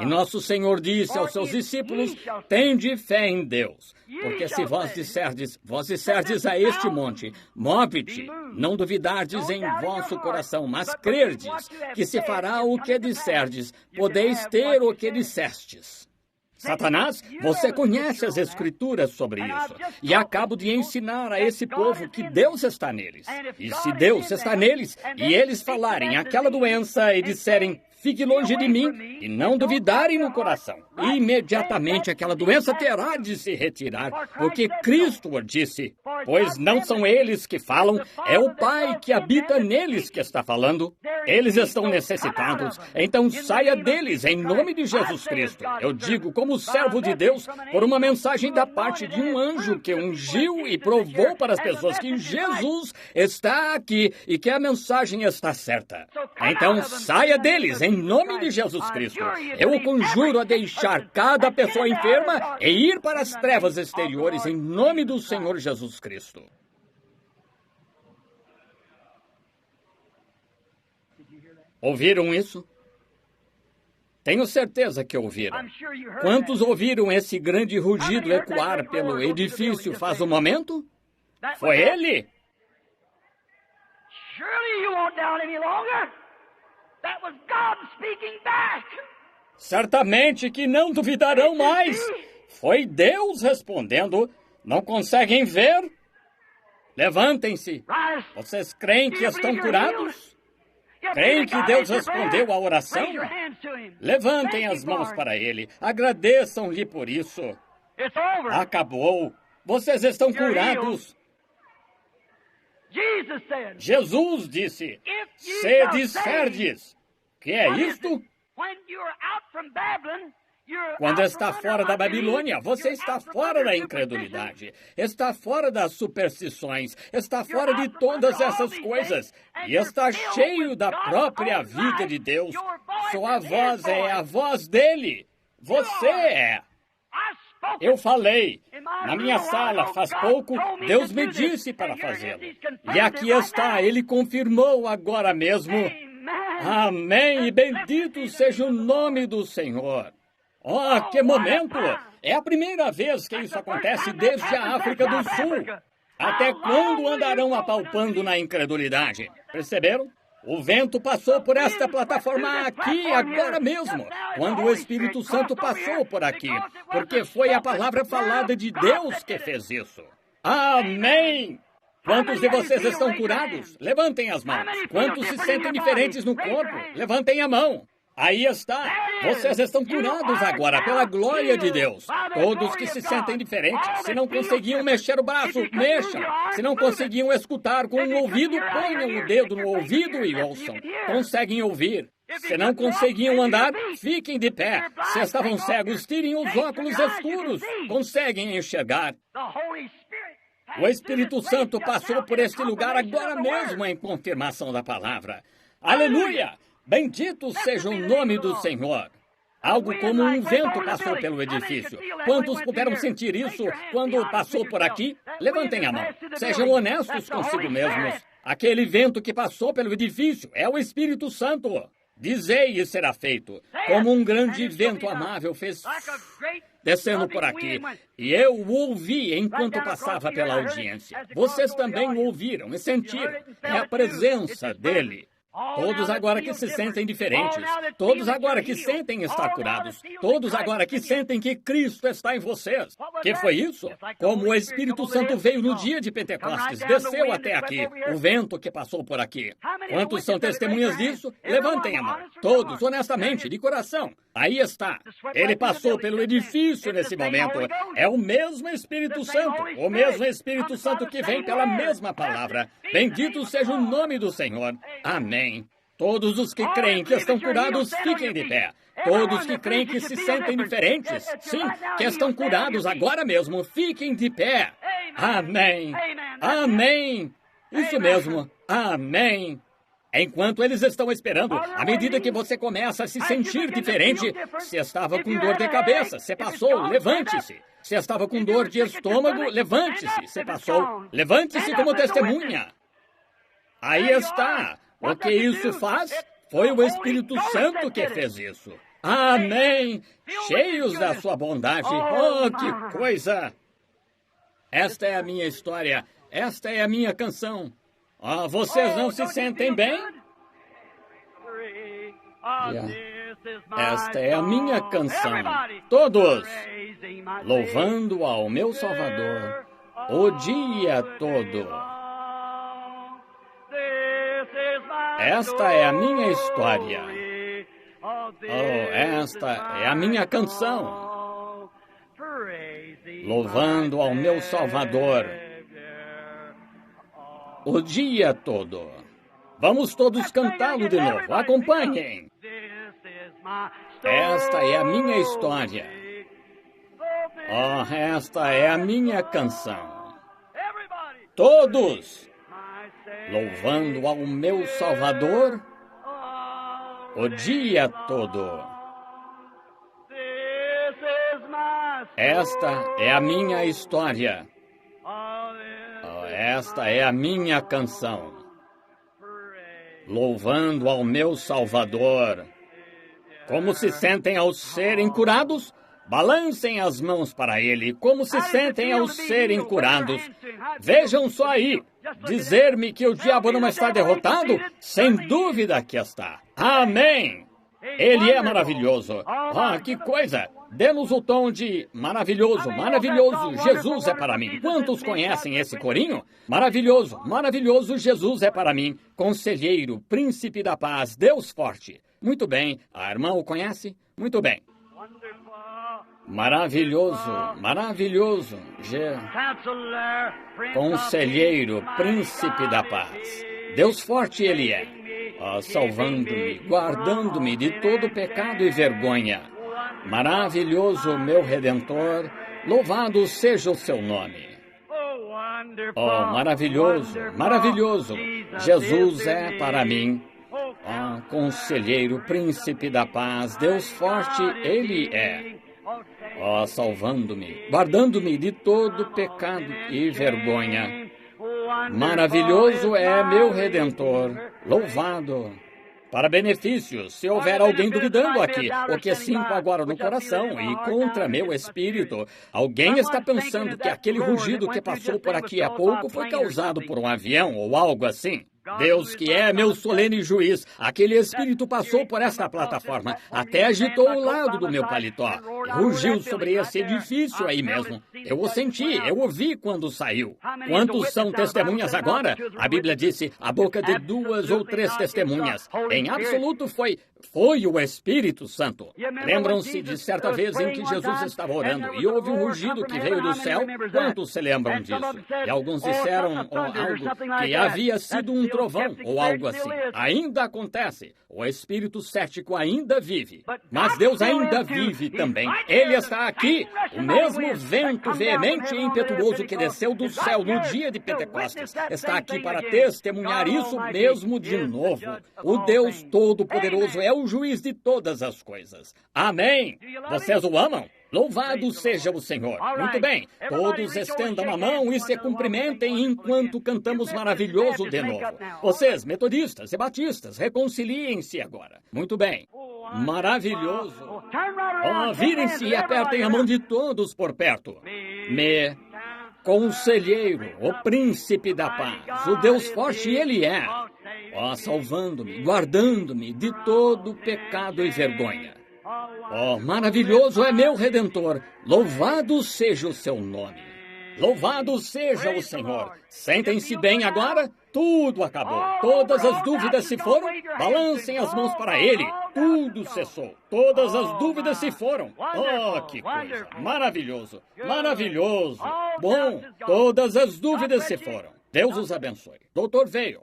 E nosso Senhor disse aos seus discípulos, tende fé em Deus, porque se vós disserdes a este monte, move-te, não duvidardes em vosso coração, mas crerdes que se fará o que disserdes, podeis ter o que dissestes. Satanás, você conhece as Escrituras sobre isso. E acabo de ensinar a esse povo que Deus está neles. E se Deus está neles, e eles falarem aquela doença e disserem, fique longe de mim, e não duvidarem no coração, imediatamente aquela doença terá de se retirar, porque Cristo o disse. Pois não são eles que falam, é o Pai que habita neles que está falando. Eles estão necessitados, então saia deles em nome de Jesus Cristo. Eu digo como servo de Deus, por uma mensagem da parte de um anjo que ungiu e provou para as pessoas que Jesus está aqui e que a mensagem está certa. Então saia deles em nome de Jesus Cristo. Eu o conjuro a deixar cada pessoa enferma e ir para as trevas exteriores em nome do Senhor Jesus Cristo. Ouviram isso? Tenho certeza que ouviram. Quantos ouviram esse grande rugido ecoar pelo edifício faz um momento? Foi ele? Certamente que não duvidarão mais. Foi Deus respondendo. Não conseguem ver? Levantem-se. Vocês creem que estão curados? Creem que Deus respondeu à oração? Levantem as mãos para Ele. Agradeçam-lhe por isso. Acabou. Vocês estão curados. Jesus disse, se disserdes, que é isto? Quando está fora da Babilônia, você está fora da incredulidade, está fora das superstições, está fora de todas essas coisas e está cheio da própria vida de Deus. Sua voz é a voz dele. Você é. Eu falei, na minha sala faz pouco, Deus me disse para fazê-lo. E aqui está, Ele confirmou agora mesmo. Amém, e bendito seja o nome do Senhor. Oh, que momento! É a primeira vez que isso acontece desde a África do Sul. Até quando andarão apalpando na incredulidade? Perceberam? O vento passou por esta plataforma aqui, agora mesmo, quando o Espírito Santo passou por aqui, porque foi a palavra falada de Deus que fez isso. Amém! Quantos de vocês estão curados? Levantem as mãos. Quantos se sentem diferentes no corpo? Levantem a mão. Aí está. Vocês estão curados agora pela glória de Deus. Todos que se sentem diferentes. Se não conseguiam mexer o braço, mexam. Se não conseguiam escutar com um ouvido, ponham o dedo no ouvido e ouçam. Conseguem ouvir. Se não conseguiam andar, fiquem de pé. Se estavam cegos, tirem os óculos escuros. Conseguem enxergar. O Espírito Santo passou por este lugar agora mesmo em confirmação da palavra. Aleluia! Bendito seja o nome do Senhor. Algo como um vento passou pelo edifício. Quantos puderam sentir isso quando passou por aqui? Levantem a mão. Sejam honestos consigo mesmos. Aquele vento que passou pelo edifício é o Espírito Santo. Dizei e será feito. Como um grande vento amável fez descendo por aqui. E eu o ouvi enquanto passava pela audiência. Vocês também o ouviram e sentiram. É a presença dele. Todos agora que se sentem diferentes, todos agora que sentem estar curados, todos agora que sentem que Cristo está em vocês. Que foi isso? Como o Espírito Santo veio no dia de Pentecostes, desceu até aqui, o vento que passou por aqui. Quantos são testemunhas disso? Levantem a mão. Todos, honestamente, de coração. Aí está. Ele passou pelo edifício nesse momento. É o mesmo Espírito Santo, o mesmo Espírito Santo que vem pela mesma palavra. Bendito seja o nome do Senhor. Amém. Todos os que creem que estão curados, fiquem de pé. Todos que creem que se sentem diferentes, sim, que estão curados agora mesmo, fiquem de pé. Amém. Amém. Isso mesmo. Amém. Enquanto eles estão esperando, à medida que você começa a se sentir diferente, se estava com dor de cabeça, se passou, levante-se. Se estava com dor de estômago, levante-se. Se passou, levante-se como testemunha. Aí está. O que isso faz? Foi o Espírito Santo que fez isso. Amém! Cheios da sua bondade. Oh, que coisa! Esta é a minha história. Esta é a minha canção. Oh, vocês não se sentem bem? Esta é a minha canção. Todos louvando ao meu Salvador o dia todo. Esta é a minha história. Oh, esta é a minha canção. Louvando ao meu Salvador o dia todo. Vamos todos cantá-lo de novo. Acompanhem. Esta é a minha história. Oh, esta é a minha canção. Todos louvando ao meu Salvador o dia todo. Esta é a minha história. Oh, esta é a minha canção. Louvando ao meu Salvador. Como se sentem ao serem curados? Balancem as mãos para ele. Como se sentem ao serem curados? Vejam só aí. Dizer-me que o diabo não está derrotado? Sem dúvida que está. Amém! Ele é maravilhoso. Ah, que coisa! Dê-nos o tom de maravilhoso, maravilhoso, Jesus é para mim. Quantos conhecem esse corinho? Maravilhoso, maravilhoso, Jesus é para mim. Conselheiro, príncipe da paz, Deus forte. Muito bem. A irmã o conhece? Muito bem. Maravilhoso, maravilhoso, Conselheiro, príncipe da paz. Deus forte ele é, salvando-me, guardando-me de todo pecado e vergonha. Maravilhoso, meu Redentor, louvado seja o seu nome. Oh, maravilhoso, maravilhoso, Jesus é para mim. Oh, Conselheiro, príncipe da paz, Deus forte ele é. Oh, salvando-me, guardando-me de todo pecado e vergonha. Maravilhoso é meu Redentor, louvado. Para benefícios, se houver alguém duvidando aqui, o que sinto agora no coração e contra meu espírito, alguém está pensando que aquele rugido que passou por aqui há pouco foi causado por um avião ou algo assim. Deus que é meu solene juiz, aquele espírito passou por esta plataforma, até agitou o lado do meu paletó. Rugiu sobre esse edifício aí mesmo. Eu o senti, eu o vi quando saiu. Quantos são testemunhas agora? A Bíblia disse, a boca de 2 ou 3 testemunhas. Em absoluto foi o Espírito Santo. Lembram-se de certa vez em que Jesus estava orando e houve um rugido que veio do céu? Quantos se lembram disso? E alguns disseram algo que havia sido um trovão ou algo assim. Ainda acontece. O espírito cético ainda vive. Mas Deus ainda vive também. Ele está aqui. O mesmo vento veemente e impetuoso que desceu do céu no dia de Pentecostes está aqui para testemunhar isso mesmo de novo. O Deus Todo-Poderoso é o juiz de todas as coisas. Amém. Vocês o amam? Louvado seja o Senhor. Muito bem. Todos estendam a mão e se cumprimentem enquanto cantamos maravilhoso de novo. Vocês, metodistas e batistas, reconciliem-se agora. Muito bem. Maravilhoso. Virem-se e apertem a mão de todos por perto. Conselheiro, o príncipe da paz, o Deus forte ele é. Salvando-me, guardando-me de todo pecado e vergonha. Maravilhoso é meu Redentor. Louvado seja o seu nome. Louvado seja o Senhor. Sentem-se bem agora? Tudo acabou. Todas as dúvidas se foram? Balancem as mãos para Ele. Tudo cessou. Todas as dúvidas se foram. Que coisa. Maravilhoso. Maravilhoso. Bom, todas as dúvidas se foram. Deus os abençoe. Doutor veio.